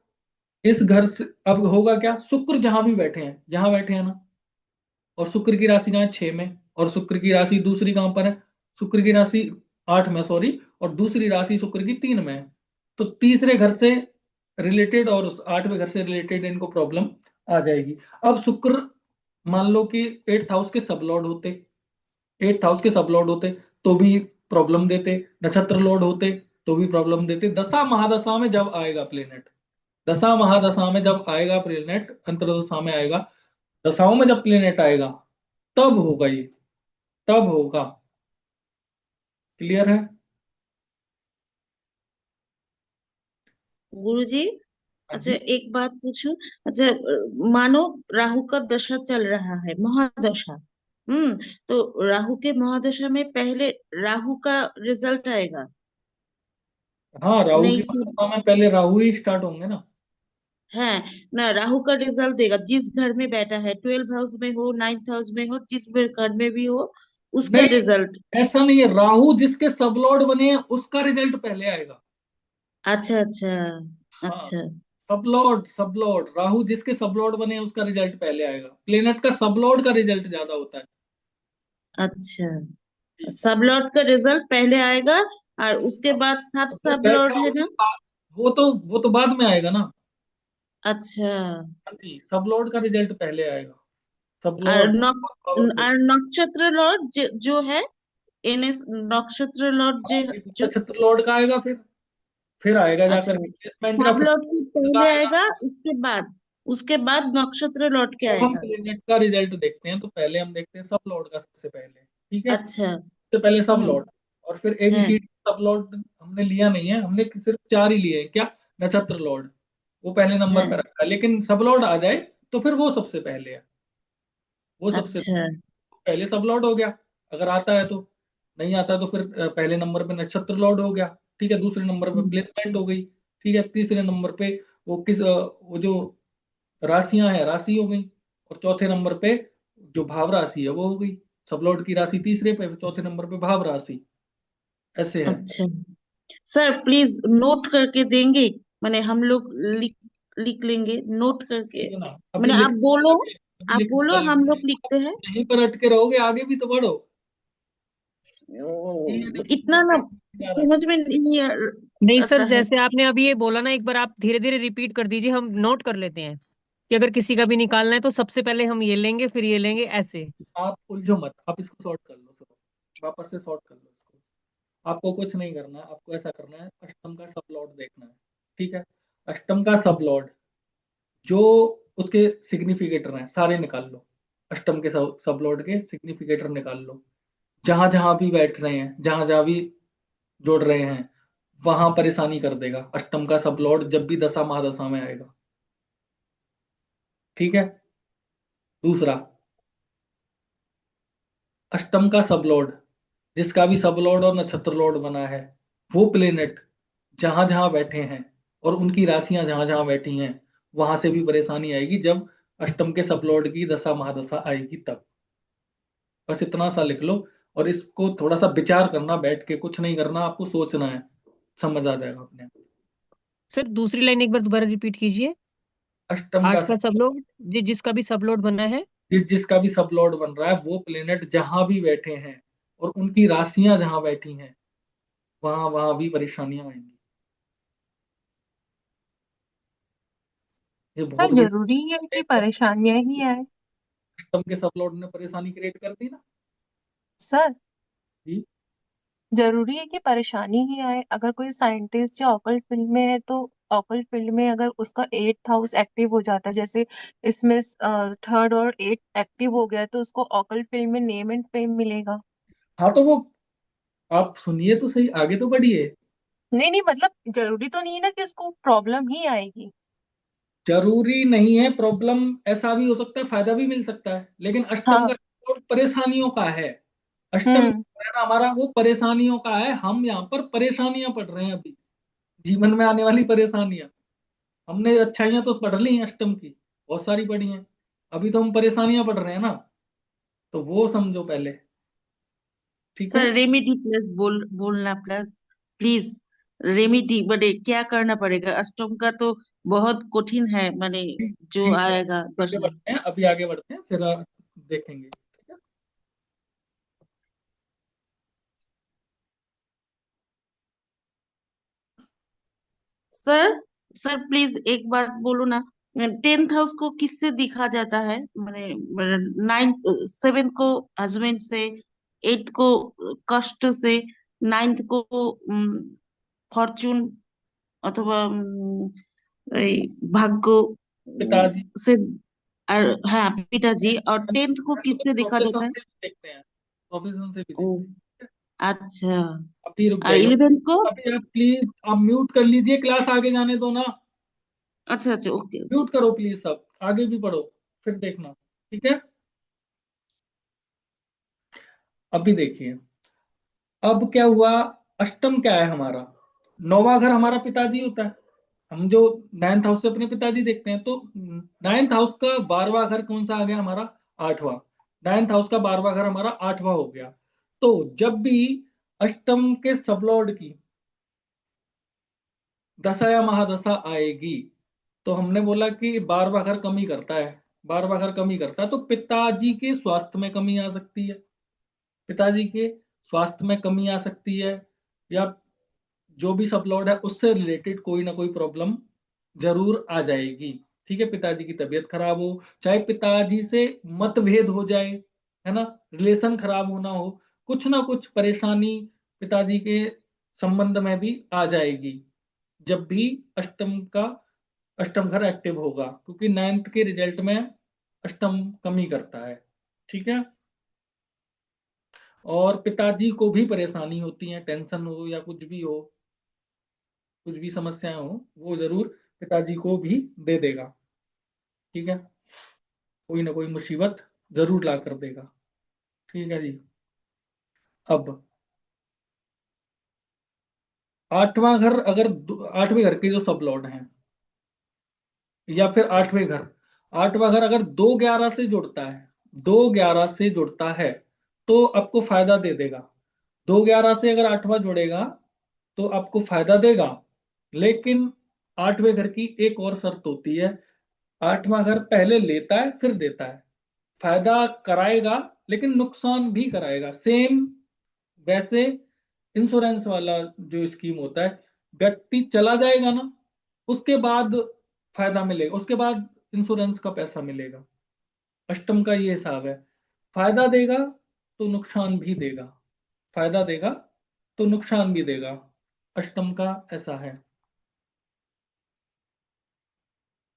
[SPEAKER 1] इस घर से अब होगा क्या? शुक्र जहां भी बैठे हैं, जहां बैठे हैं ना, और शुक्र की राशि कहाँ है? 6 में, और शुक्र की राशि दूसरी कहां पर है? शुक्र की राशि 8 में, सॉरी, और दूसरी राशि शुक्र की 3 में है। तो तीसरे घर से रिलेटेड और उस 8वें घर से रिलेटेड इनको प्रॉब्लम आ जाएगी। अब शुक्र मान लो कि 8th हाउस के सब लॉर्ड होते, 8th हाउस के सब लॉर्ड होते तो भी प्रॉब्लम देते, नक्षत्र लॉर्ड होते तो भी प्रॉब्लम देते। दशा महादशा में जब आएगा प्लेनेट, दशा महादशा में जब आएगा प्लेनेट, अंतरदशा में आएगा, दशाओं में जब प्लेनेट आएगा तब होगा ये, तब होगा। क्लियर है?
[SPEAKER 6] गुरुजी
[SPEAKER 1] हाँ
[SPEAKER 6] अच्छा,
[SPEAKER 1] जी।
[SPEAKER 6] एक बात पूछूं। अच्छा, मानो राहु का दशा चल रहा है, महादशा। तो राहु के महादशा में पहले राहु का रिजल्ट आएगा।
[SPEAKER 1] हाँ, राहु की
[SPEAKER 6] नहीं सब
[SPEAKER 1] महादशा में पहले राहु ही स्टार्ट होंगे ना।
[SPEAKER 6] है ना, राहु का रिजल्ट देगा जिस घर में बैठा है, 12 हाउस में हो, 9th हाउस में हो, जिस भी घर में भी हो, उसका
[SPEAKER 1] नहीं,
[SPEAKER 6] रिजल्ट।
[SPEAKER 1] ऐसा नहीं है, राहु जिसके सबलॉर्ड बने हैं उसका रिजल्ट पहले आएगा।
[SPEAKER 6] अच्छा अच्छा।
[SPEAKER 1] हाँ,
[SPEAKER 6] अच्छा
[SPEAKER 1] सबलॉर्ड सबलॉर्ड राहु जिसके सबलॉर्ड बने हैं उसका रिजल्ट पहले आएगा। प्लेनेट का सबलॉर्ड का रिजल्ट ज्यादा होता है।
[SPEAKER 6] अच्छा।
[SPEAKER 1] जी।
[SPEAKER 6] सब लॉर्ड का रिजल्ट पहले आएगा, और उसके
[SPEAKER 1] हाँ,
[SPEAKER 6] बाद सब
[SPEAKER 1] और फिर
[SPEAKER 6] सब
[SPEAKER 1] बैठा
[SPEAKER 6] लॉर्ड है
[SPEAKER 1] उसके
[SPEAKER 6] ना।
[SPEAKER 1] बाद वो तो बाद में आएगा ना।
[SPEAKER 6] अच्छा।
[SPEAKER 1] हाँ जी, सबलॉर्ड का रिजल्ट पहले आएगा।
[SPEAKER 6] और
[SPEAKER 1] सबलॉर्ड बहुत पावरफुल।
[SPEAKER 6] और नक्षत्र लॉर्ड जो है, एनएस नक्षत्र लॉर्ड जो जो
[SPEAKER 1] नक्षत्र लॉर्ड का आएगा, फिर आएगा जाकर
[SPEAKER 6] अच्छा,
[SPEAKER 1] के प्लेसमेंट का,
[SPEAKER 6] सब
[SPEAKER 1] फिर
[SPEAKER 6] लॉर्ड के
[SPEAKER 1] का
[SPEAKER 6] पहले
[SPEAKER 1] आएगा।
[SPEAKER 6] आएगा, उसके बाद नक्षत्र लॉर्ड के
[SPEAKER 1] जब हम
[SPEAKER 6] आएगा।
[SPEAKER 1] प्लेनेट का रिजल्ट देखते हैं तो पहले हम देखते हैं सब लॉर्ड का सबसे पहले। ठीक है,
[SPEAKER 6] अच्छा।
[SPEAKER 1] सबसे पहले सब
[SPEAKER 6] हम्म।
[SPEAKER 1] लॉर्ड, और फिर
[SPEAKER 6] है।
[SPEAKER 1] एबीसीडी सब लॉर्ड हमने लिया नहीं है, हमने सिर्फ 4 ही लिए हैं। क्या? नक्षत्र लॉर्ड वो पहले नंबर
[SPEAKER 6] है।
[SPEAKER 1] पर रखा है, लेकिन सब लॉर्ड आ जाए तो फिर वो सबसे पहले है। वो सबसे
[SPEAKER 6] अच्छा।
[SPEAKER 1] पहले सब लॉर्ड हो गया अगर आता है तो। नहीं आता तो फिर पहले नंबर पे नक्षत्र लॉर्ड हो गया। ठीक है, दूसरे नंबर पे
[SPEAKER 6] हम्म।
[SPEAKER 1] प्लेसमेंट हो गई। ठीक है, तीसरे नंबर पे वो जो राशियां हैं राशि हो गई। और चौथे नंबर पे जो भाव राशि है वो हो गई। सब लॉर्ड की राशि तीसरे पे, चौथे नंबर पे भाव राशि। ऐसे है।
[SPEAKER 6] अच्छा सर, प्लीज नोट करके देंगे, माने हम लोग लिख लिख लेंगे, नोट करके।
[SPEAKER 1] ठीक है ना, अभी
[SPEAKER 6] माने आप
[SPEAKER 1] लिखने
[SPEAKER 6] बोलो,
[SPEAKER 1] वाला अभी
[SPEAKER 6] आप
[SPEAKER 1] लिखने
[SPEAKER 6] बोलो,
[SPEAKER 1] वाला
[SPEAKER 6] हम
[SPEAKER 1] भी
[SPEAKER 6] लोग लिखते हैं।
[SPEAKER 1] यहीं पर अटके रहोगे, आगे भी तो बढ़ो। ये देखिए
[SPEAKER 6] इतना ना
[SPEAKER 1] जा रहा है।
[SPEAKER 6] समझ में नहीं
[SPEAKER 4] नहीं सर,
[SPEAKER 6] आता है।
[SPEAKER 4] जैसे आपने अभी ये बोला ना, एक बार आप धीरे धीरे रिपीट कर दीजिए, हम नोट कर लेते हैं कि अगर किसी का भी निकालना है तो सबसे पहले हम ये लेंगे, फिर ये लेंगे, ऐसे।
[SPEAKER 1] आप उलझो मत, आप इसको सॉर्ट कर लो, सब वापस से सॉर्ट कर लो इसको। आपको कुछ नहीं करना है, आपको ऐसा करना है, अष्टम का सब लॉर्ड देखना है। ठीक है, अष्टम का सब लॉर्ड जो उसके सिग्निफिकेटर हैं सारे निकाल लो। अष्टम के सब लॉर्ड के सिग्निफिकेटर निकाल लो। जहां जहां भी बैठ रहे हैं, जहां जहां भी जोड़ रहे हैं, वहां परेशानी कर देगा अष्टम का सब लॉर्ड जब भी दशा महादशा में आएगा। ठीक है, दूसरा, अष्टम का सब लॉर्ड जिसका भी सब लॉर्ड और नक्षत्र लॉर्ड बना है, वो प्लेनेट जहां जहां बैठे हैं और उनकी राशियां जहां जहां बैठी हैं, वहां से भी परेशानी आएगी जब अष्टम के सब लॉर्ड की दशा महादशा आएगी तब। बस इतना सा लिख लो, और इसको थोड़ा सा विचार करना, बैठ के कुछ नहीं करना, आपको सोचना है, समझ आ जाएगा अपने आप।
[SPEAKER 4] सर दूसरी लाइन एक बार दोबारा रिपीट कीजिए।
[SPEAKER 1] अष्टम का
[SPEAKER 4] 8 का सब लोग, जिसका भी सब लोड बना है।
[SPEAKER 1] जिसका भी सब लॉर्ड बन रहा है, वो प्लेनेट जहां भी बैठे हैं और उनकी राशियां जहां बैठी हैं, वहां वहां भी परेशानियां आएंगी। ये बहुत
[SPEAKER 10] सर
[SPEAKER 1] बड़ी
[SPEAKER 10] जरूरी है कि
[SPEAKER 1] एक
[SPEAKER 10] परेशानियां ही आए?
[SPEAKER 1] अष्टम के सब लॉर्ड ने परेशानी क्रिएट कर दी ना।
[SPEAKER 10] सर
[SPEAKER 1] जी।
[SPEAKER 10] जरूरी है कि परेशानी ही आए? अगर कोई साइंटिस्ट या ऑकल्ट फील्ड में है तो ऑकल्ट फील्ड में अगर उसका 8th हाउस एक्टिव हो जाता है, जैसे इसमें 3rd और 8th एक्टिव हो गया, तो उसको ऑकल्ट फील्ड में नेम एंड फेम मिलेगा।
[SPEAKER 1] हाँ तो वो, आप सुनिए तो सही, आगे तो बढ़िए।
[SPEAKER 10] नहीं नहीं, मतलब जरूरी तो नहीं है ना कि उसको प्रॉब्लम ही आएगी।
[SPEAKER 1] जरूरी नहीं है प्रॉब्लम, ऐसा भी हो सकता है फायदा भी मिल सकता है, लेकिन अष्टम
[SPEAKER 10] हाँ।
[SPEAKER 1] का support परेशानियों का है। अष्टम
[SPEAKER 10] हम्म।
[SPEAKER 1] जो है ना हमारा, वो परेशानियों का है। हम यहाँ पर परेशानियां पढ़ रहे हैं अभी, जीवन में आने वाली परेशानियां। हमने अच्छाइयां तो पढ़ ली हैं अष्टम की, बहुत सारी पढ़ी हैं, अभी तो हम परेशानियां पढ़ रहे हैं ना, तो वो समझो पहले। ठीक है।
[SPEAKER 6] सर रेमेडी प्लस बोलना प्लस, प्लीज। रेमेडी बड़े क्या करना पड़ेगा? अष्टम का तो बहुत कठिन है, माने
[SPEAKER 1] ठीक
[SPEAKER 6] जो
[SPEAKER 1] ठीक है,
[SPEAKER 6] आएगा
[SPEAKER 1] आगे
[SPEAKER 6] दशा।
[SPEAKER 1] बढ़ते हैं, अभी आगे बढ़ते हैं, फिर देखेंगे। ठीक है।
[SPEAKER 6] सर, सर प्लीज एक बात बोलो ना। 10th हाउस को किससे दिखा जाता है? मैंने 7th को हस्बैंड से, 8th को कष्ट से, 9th को फॉर्चून अथवा এই भाग्य
[SPEAKER 1] पिताजी,
[SPEAKER 6] से। और हाँ, पिताजी। और 10th को किससे देखा
[SPEAKER 1] प्रोफेशन
[SPEAKER 6] जाता है?
[SPEAKER 1] से भी देखते हैं, प्रोफेशन से भी
[SPEAKER 6] ओ,
[SPEAKER 1] देखते हैं।
[SPEAKER 6] अच्छा।
[SPEAKER 1] अभी रुक
[SPEAKER 6] और
[SPEAKER 1] जाइए,
[SPEAKER 6] 11th को?
[SPEAKER 1] अभी आप प्लीज आप म्यूट कर लीजिए, क्लास आगे जाने दो ना।
[SPEAKER 6] अच्छा अच्छा, ओके ओके।
[SPEAKER 1] म्यूट करो प्लीज, सब आगे भी पढ़ो फिर देखना, ठीक है। अभी देखिए, अब क्या हुआ, अष्टम क्या है हमारा, नौवां घर हमारा पिताजी होता है। हम जो नाइन्थ हाउस से अपने पिताजी देखते हैं, तो नाइन्थ हाउस का 12वां घर कौन सा आ गया हमारा, 8वां। नाइन्थ हाउस का 12वां घर हमारा 8वां हो गया। तो जब भी अष्टम के सबलॉर्ड की दशा या महादशा आएगी, तो हमने बोला कि 12वां घर कमी करता है, 12वां घर कमी करता है, तो पिताजी के स्वास्थ्य में कमी आ सकती है, पिताजी के स्वास्थ्य में कमी आ सकती है, या जो भी सबलॉर्ड है उससे रिलेटेड कोई ना कोई प्रॉब्लम जरूर आ जाएगी। ठीक है, पिताजी की तबीयत खराब हो, चाहे पिताजी से मतभेद हो जाए, है ना, रिलेशन खराब होना हो, कुछ ना कुछ परेशानी पिताजी के संबंध में भी आ जाएगी जब भी अष्टम का अष्टम घर एक्टिव होगा, क्योंकि नाइन्थ के रिजल्ट में अष्टम कमी करता है। ठीक है, और पिताजी को भी परेशानी होती है, टेंशन हो या कुछ भी हो, कुछ भी समस्याएं हो, वो जरूर पिताजी को भी दे देगा। ठीक है, कोई ना कोई मुसीबत जरूर ला कर देगा। ठीक है जी। अब 8वां घर, अगर 8वें घर के जो सब लॉर्ड हैं, या फिर 8वें घर, 8वां घर अगर 2-11 से जुड़ता है, 2-11 से जुड़ता है तो आपको फायदा दे देगा। 2-11 से अगर 8वां जुड़ेगा तो आपको फायदा देगा, लेकिन 8वें घर की एक और शर्त होती है, 8वां घर पहले लेता है फिर देता है, फायदा कराएगा लेकिन नुकसान भी कराएगा। सेम वैसे इंश्योरेंस वाला जो स्कीम होता है, व्यक्ति चला जाएगा ना, उसके बाद फायदा मिलेगा, उसके बाद इंश्योरेंस का पैसा मिलेगा। अष्टम का ये हिसाब है, फायदा देगा तो नुकसान भी देगा, फायदा देगा तो नुकसान भी देगा, अष्टम का ऐसा है।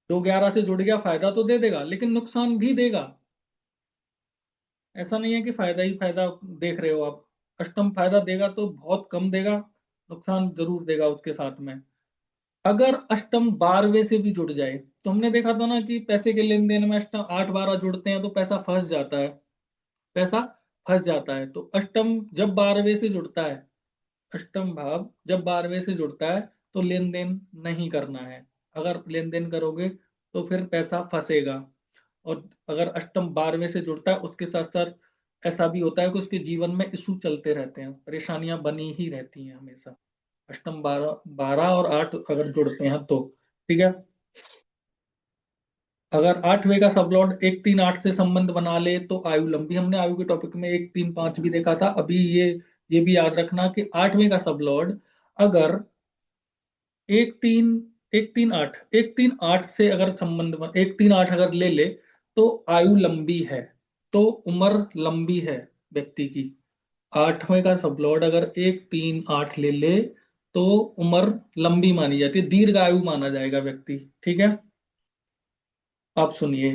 [SPEAKER 1] 2-11 से जुड़ गया, फायदा तो दे देगा लेकिन नुकसान भी देगा। ऐसा नहीं है कि फायदा ही फायदा देख रहे हो आप, अष्टम फायदा देगा तो बहुत कम देगा, नुकसान जरूर देगा उसके साथ में। अगर अष्टम 12वें से भी जुड़ जाए, तो हमने देखा था ना कि पैसे के लेन देन में अष्टम 8-12 जुड़ते हैं तो पैसा फंस जाता है, पैसा फंस जाता है। तो अष्टम जब 12वें से जुड़ता है, अष्टम भाव जब 12वें से जुड़ता है तो लेन देन नहीं करना है, अगर लेन देन करोगे तो फिर पैसा फंसेगा। और अगर अष्टम 12वें से जुड़ता है, उसके साथ साथ ऐसा भी होता है कि उसके जीवन में इशू चलते रहते हैं, परेशानियां बनी ही रहती हैं हमेशा। अष्टम 12 12 और 8 अगर जुड़ते हैं तो, ठीक है। अगर 8वें का सबलॉर्ड 1-3-8 से संबंध बना ले तो आयु लंबी, हमने आयु के टॉपिक में 1-3-5 भी देखा था। अभी ये भी याद रखना कि 8वें का सबलॉर्ड अगर 1-3-8 से अगर संबंध 1-3-8 अगर ले ले तो आयु लंबी है, तो उम्र लंबी है व्यक्ति की। 8वें का सबलॉर्ड अगर 1-3-8 ले ले तो उम्र लंबी मानी जाती है, दीर्घ आयु माना जाएगा व्यक्ति। ठीक है, आप सुनिए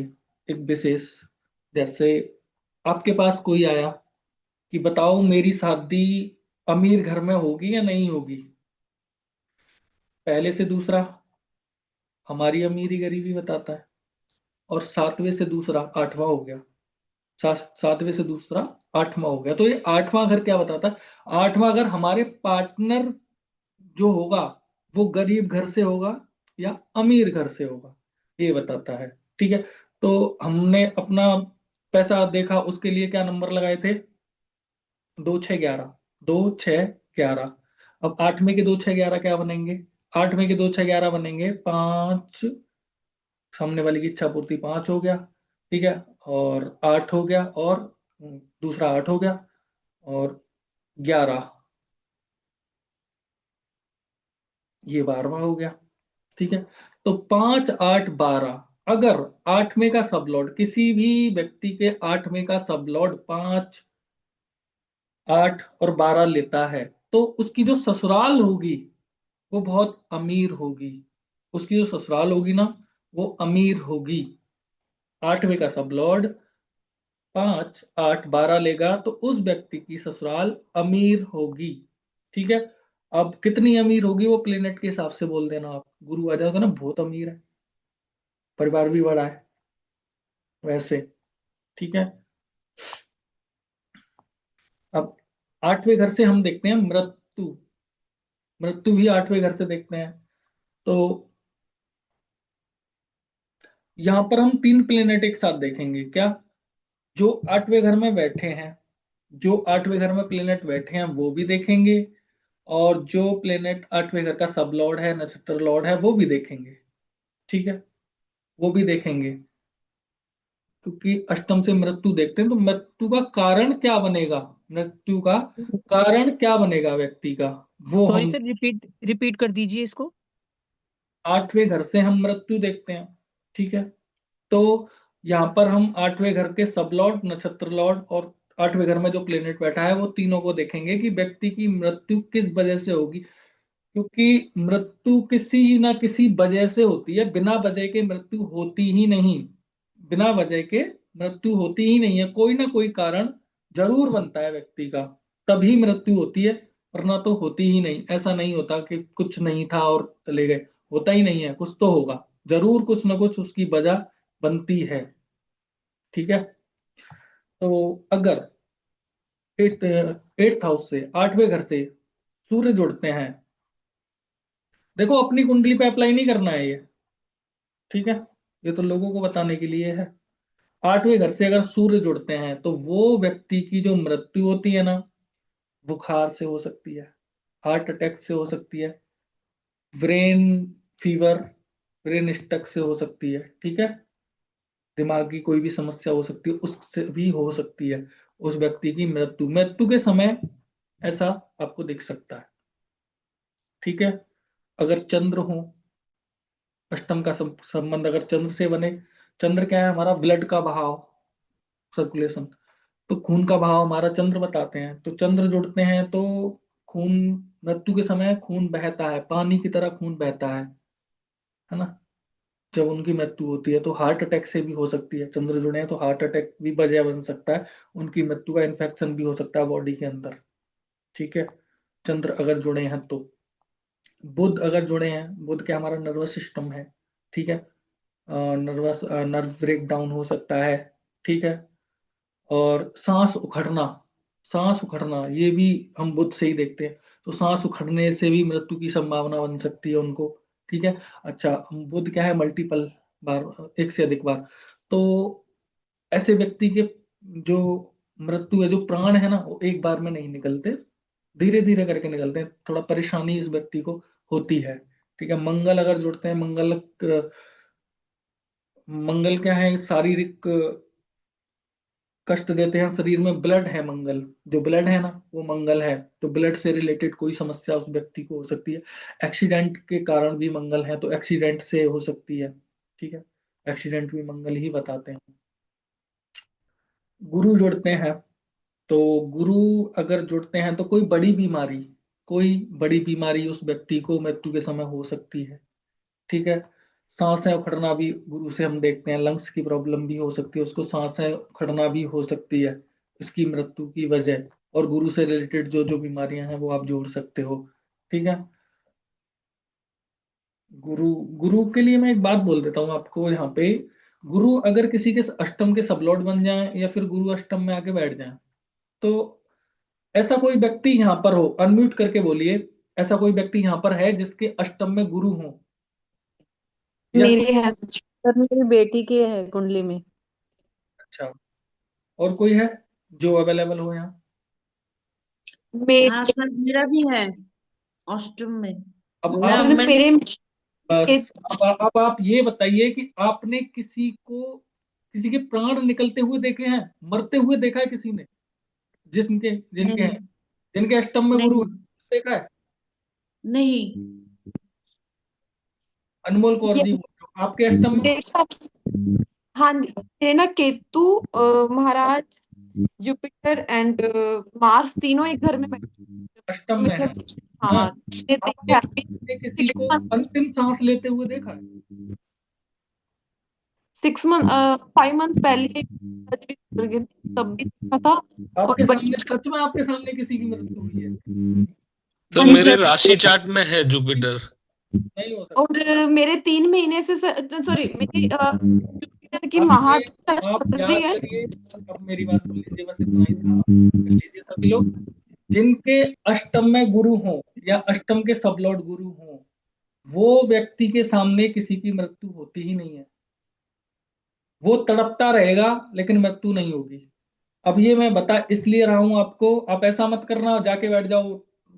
[SPEAKER 1] एक विशेष, जैसे आपके पास कोई आया कि बताओ मेरी शादी अमीर घर में होगी या नहीं होगी, पहले से दूसरा हमारी अमीरी गरीबी बताता है, और 7वें से दूसरा 8वां हो गया, 7वें से दूसरा 8वां हो गया। तो ये 8वां घर क्या बताता है, 8वां घर हमारे पार्टनर जो होगा वो गरीब घर से होगा या अमीर घर से होगा, ये बताता है। ठीक है, तो हमने अपना पैसा देखा, उसके लिए क्या नंबर लगाए थे, 2-6-11, 2-6-11। अब 8वें के 2-6-11 क्या बनेंगे, 8वें के 2-6-11 बनेंगे 5, सामने वाली की इच्छा पूर्ति 5 हो गया। ठीक है, और 8 हो गया, और दूसरा 8 हो गया, और 11 ये 12वां हो गया। ठीक है, तो 5-8-12, अगर 8वें का सबलॉर्ड, किसी भी व्यक्ति के 8वें का सबलॉर्ड 5, 8 और 12 लेता है, तो उसकी जो ससुराल होगी वो बहुत अमीर होगी, उसकी जो ससुराल होगी ना वो अमीर होगी। 8वें का सबलॉर्ड 5-8-12 लेगा तो उस व्यक्ति की ससुराल अमीर होगी। ठीक है, अब कितनी अमीर होगी वो प्लेनेट के हिसाब से बोल देना आप, गुरु आ जाएगा ना बहुत अमीर है, परिवार भी बड़ा है वैसे, ठीक है। अब 8वें घर से हम देखते हैं मृत्यु। मृत्यु भी 8वें घर से देखते हैं। तो यहां पर हम 3 प्लेनेट एक साथ देखेंगे। क्या? जो 8वें घर में बैठे हैं, जो 8वें घर में प्लेनेट बैठे हैं वो भी देखेंगे, और जो प्लेनेट 8वें घर का सब लॉर्ड है, नक्षत्र लॉर्ड है, वो भी देखेंगे। ठीक है, वो भी देखेंगे, क्योंकि अष्टम से मृत्यु देखते हैं। तो मृत्यु का कारण क्या बनेगा, मृत्यु का कारण क्या बनेगा व्यक्ति का, वो
[SPEAKER 4] सॉरी
[SPEAKER 1] हम
[SPEAKER 4] सर, रिपीट कर दीजिए इसको।
[SPEAKER 1] 8वें घर से हम मृत्यु देखते हैं। ठीक है, तो यहाँ पर हम 8वें घर के सब लॉर्ड, नक्षत्र लॉर्ड और 8वें घर में जो प्लेनेट बैठा है वो तीनों को देखेंगे कि व्यक्ति की मृत्यु किस वजह से होगी। क्योंकि मृत्यु किसी ना किसी वजह से होती है, बिना वजह के मृत्यु होती ही नहीं। बिना वजह के मृत्यु होती ही नहीं है, कोई ना कोई कारण जरूर बनता है व्यक्ति का, तभी मृत्यु होती है, वरना तो होती ही नहीं। ऐसा नहीं होता कि कुछ नहीं था और चले गए, होता ही नहीं है, कुछ तो होगा जरूर, कुछ ना कुछ उसकी वजह बनती है। ठीक है, तो अगर 8th हाउस से 8वें घर से सूर्य जुड़ते हैं, देखो अपनी कुंडली पे अप्लाई नहीं करना है ये, ठीक है, ये तो लोगों को बताने के लिए है। 8वें घर से अगर सूर्य जुड़ते हैं तो वो व्यक्ति की जो मृत्यु होती है ना, बुखार से हो सकती है, हार्ट अटैक से हो सकती है, ब्रेन फीवर, ब्रेन स्ट्रोक से हो सकती है। ठीक है, दिमाग की कोई भी समस्या हो सकती है, उससे भी हो सकती है उस व्यक्ति की मृत्यु। मृत्यु के समय ऐसा आपको दिख सकता है। ठीक है, अगर चंद्र हो, अष्टम का संबंध अगर चंद्र से बने, चंद्र क्या है, हमारा ब्लड का बहाव, सर्कुलेशन, तो खून का बहाव हमारा चंद्र बताते हैं। तो चंद्र जुड़ते हैं तो खून, मृत्यु के समय खून बहता है, पानी की तरह खून बहता है ना। जब उनकी मृत्यु होती है तो हार्ट अटैक से भी हो सकती है, चंद्र जुड़े हैं तो हार्ट अटैक भी वजह बन सकता है, उनकी मृत्यु का इन्फेक्शन भी हो सकता है बॉडी के अंदर। ठीक है, चंद्र अगर जुड़े हैं तो। बुध अगर जुड़े हैं, बुध क्या हमारा नर्वस सिस्टम है, ठीक है, नर्व ब्रेक डाउन हो सकता है। ठीक है, और सांस उखड़ना, सांस उखड़ना ये भी हम बुध से ही देखते हैं, तो सांस उखड़ने से भी मृत्यु की संभावना बन सकती है उनको। ठीक है, अच्छा, बुध क्या है, मल्टीपल बार, एक से अधिक बार। तो ऐसे व्यक्ति के जो मृत्यु है, जो प्राण है ना, वो एक बार में नहीं निकलते, धीरे धीरे करके निकलते हैं, थोड़ा परेशानी इस व्यक्ति को होती है। ठीक है, मंगल अगर जुड़ते हैं, मंगल क्या है, शारीरिक कष्ट देते हैं, शरीर में ब्लड है, मंगल जो ब्लड है ना वो मंगल है, तो ब्लड से रिलेटेड कोई समस्या उस व्यक्ति को हो सकती है। एक्सीडेंट के कारण भी मंगल है, तो एक्सीडेंट से हो सकती है। ठीक है, एक्सीडेंट भी मंगल ही बताते हैं। गुरु जुड़ते हैं, तो गुरु अगर जुड़ते हैं तो कोई बड़ी बीमारी उस व्यक्ति को मृत्यु के समय हो सकती है। ठीक है, सांसें उखड़ना भी गुरु से हम देखते हैं, लंग्स की प्रॉब्लम भी हो सकती है उसको, सांसें उखड़ना भी हो सकती है उसकी मृत्यु की वजह, और गुरु से रिलेटेड जो जो बीमारियां हैं वो आप जोड़ सकते हो। ठीक है, गुरु गुरु के लिए मैं एक बात बोल देता हूँ आपको यहाँ पे, गुरु अगर किसी के अष्टम के सबलॉर्ड बन जाए या फिर गुरु अष्टम में आके बैठ जाए, तो ऐसा कोई व्यक्ति यहाँ पर हो, अनम्यूट करके बोलिए, ऐसा कोई व्यक्ति यहाँ पर है जिसके अष्टम में गुरु हो? यस।
[SPEAKER 11] मेरे है सर, मेरी बेटी के है कुंडली में।
[SPEAKER 1] अच्छा, और कोई है जो अवेलेबल हो यहाँ?
[SPEAKER 6] हाँ सर, मेरा भी है अष्टम में।
[SPEAKER 1] अब
[SPEAKER 6] ना
[SPEAKER 1] आप
[SPEAKER 6] मैंने
[SPEAKER 1] बस अब आप ये बताइए कि आपने किसी के प्राण निकलते हुए देखे हैं, मरते हुए देखा है किसी ने, जिनके जिनके हैं,
[SPEAKER 6] नहीं
[SPEAKER 1] जिनके अष्टम में गुरु
[SPEAKER 6] नहीं
[SPEAKER 1] है, देखा है?
[SPEAKER 6] नहीं
[SPEAKER 1] अनमोल कौर
[SPEAKER 8] ये
[SPEAKER 1] जी बोल रहे हो, आपके अष्टम में
[SPEAKER 8] देखा, हाँ जी, ये ना केतु, महाराज, जुपिटर एंड मार्स तीनों एक घर में
[SPEAKER 1] अष्टम में है। हाँ,
[SPEAKER 8] हाँ, ये देखा
[SPEAKER 1] आपने किसी को अंतिम सांस लेते हुए देखा है?
[SPEAKER 8] 5 मंथ पहले तब भी देखा था।
[SPEAKER 1] आपके
[SPEAKER 8] और
[SPEAKER 1] सामने, सच में आपके सामने किसी की मृत्यु हुई है?
[SPEAKER 12] तो
[SPEAKER 8] हाँ जी,
[SPEAKER 12] मेरे राशि चार्ट में है जुपिटर।
[SPEAKER 1] नहीं हो सकता।
[SPEAKER 3] और मेरे 3 महीने से सॉरी, मेरी जुपिटर की
[SPEAKER 1] आप
[SPEAKER 3] महा
[SPEAKER 1] ये आप
[SPEAKER 3] चल रही
[SPEAKER 1] याद
[SPEAKER 3] है।
[SPEAKER 1] करिए, अब मेरी बात सुन लीजिए, बस इतना ही था, कर लीजिए सभी लोग। जिनके अष्टम में गुरु हो या अष्टम के सबलॉर्ड गुरु हो, वो व्यक्ति के सामने किसी की मृत्यु होती ही नहीं है। वो तड़पता रहेगा लेकिन मृत्यु नहीं होगी। अब ये मैं बता इसलिए रहा हूं आपको, आप ऐसा मत करना जाके बैठ जाओ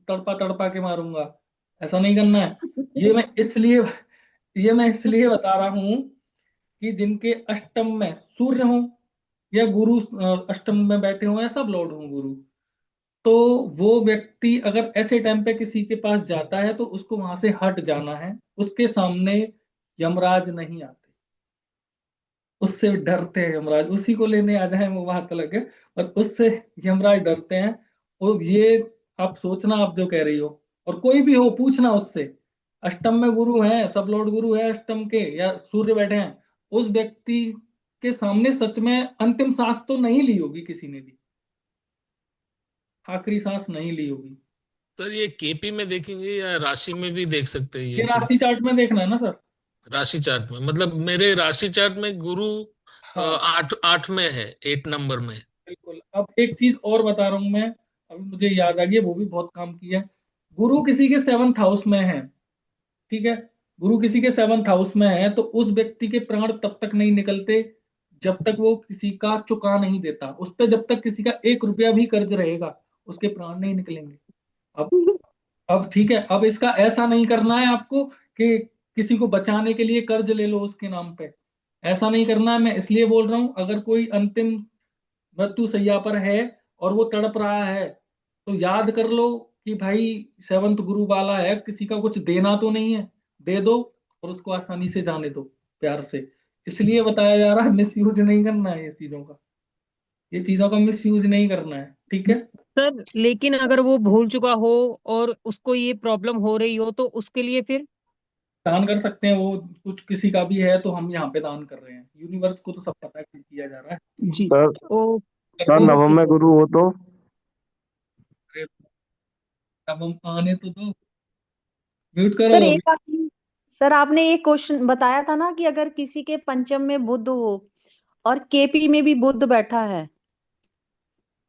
[SPEAKER 1] तड़पा तड़पा के मारूंगा, ऐसा नहीं करना है। ये मैं इसलिए बता रहा हूं कि जिनके अष्टम में सूर्य हो या गुरु अष्टम में बैठे हो या सब लॉर्ड हो गुरु, तो वो व्यक्ति अगर ऐसे टाइम पे किसी के पास जाता है तो उसको वहां से हट जाना है। उसके सामने यमराज नहीं आते, उससे डरते हैं यमराज, उसी को लेने आ जाए वो बात अलग है, पर उससे यमराज डरते हैं। और ये आप सोचना, आप जो कह रही हो, और कोई भी हो पूछना उससे, अष्टम में गुरु है, सब लॉर्ड गुरु है अष्टम के या सूर्य बैठे हैं, उस व्यक्ति के सामने सच में अंतिम सांस तो नहीं ली होगी किसी ने भी, आखिरी सांस नहीं ली होगी।
[SPEAKER 12] सर ये केपी में देखेंगे या राशि में भी देख सकते हैं ये
[SPEAKER 1] ये राशि
[SPEAKER 12] चीज?
[SPEAKER 1] चार्ट में देखना है ना सर।
[SPEAKER 12] राशि चार्ट में मतलब मेरे राशि चार्ट में गुरु
[SPEAKER 1] हाँ
[SPEAKER 12] 8 में है, 8 नंबर में।
[SPEAKER 1] बिल्कुल। अब एक चीज और बता रहा हूं मैं, अभी मुझे याद आ गई है, वो भी बहुत काम की है। गुरु किसी के 7th हाउस में है, ठीक है, गुरु किसी के 7th हाउस में है, तो उस व्यक्ति के प्राण तब तक नहीं निकलते जब तक वो किसी का चुका नहीं देता। उस पर जब तक किसी का 1 रुपया भी कर्ज रहेगा उसके प्राण नहीं निकलेंगे। अब अब ठीक है, अब इसका ऐसा नहीं करना है आपको कि किसी को बचाने के लिए कर्ज ले लो उसके नाम पे, ऐसा नहीं करना है। मैं इसलिए बोल रहा हूं, अगर कोई अंतिम मृत्यु शैया पर है और वो तड़प रहा है, तो याद कर लो कि भाई 7th गुरु वाला है, किसी का कुछ देना तो नहीं है, दे दो और उसको आसानी से जाने दो प्यार से। इसलिए बताया जा रहा है मिस यूज नहीं करना है ये चीजों का, ये चीजों का मिस यूज नहीं करना है, ठीक है।
[SPEAKER 4] सर लेकिन अगर वो भूल चुका हो और उसको ये प्रॉब्लम हो रही हो तो उसके लिए फिर?
[SPEAKER 1] दान कर सकते हैं, वो कुछ किसी का भी है तो हम यहाँ पे दान कर रहे हैं, यूनिवर्स को तो सब पता है कि किया जा रहा है।
[SPEAKER 4] जी।
[SPEAKER 2] सर
[SPEAKER 4] ओ
[SPEAKER 1] कर
[SPEAKER 2] सर
[SPEAKER 1] दो।
[SPEAKER 2] नवम में गुरु हो तो?
[SPEAKER 1] अरे, अब हम आने तो दो, म्यूट करो
[SPEAKER 11] सर
[SPEAKER 1] अभी।
[SPEAKER 11] सर आपने एक क्वेश्चन बताया था ना कि अगर किसी के पंचम में बुध हो और केपी में भी बुध बैठा है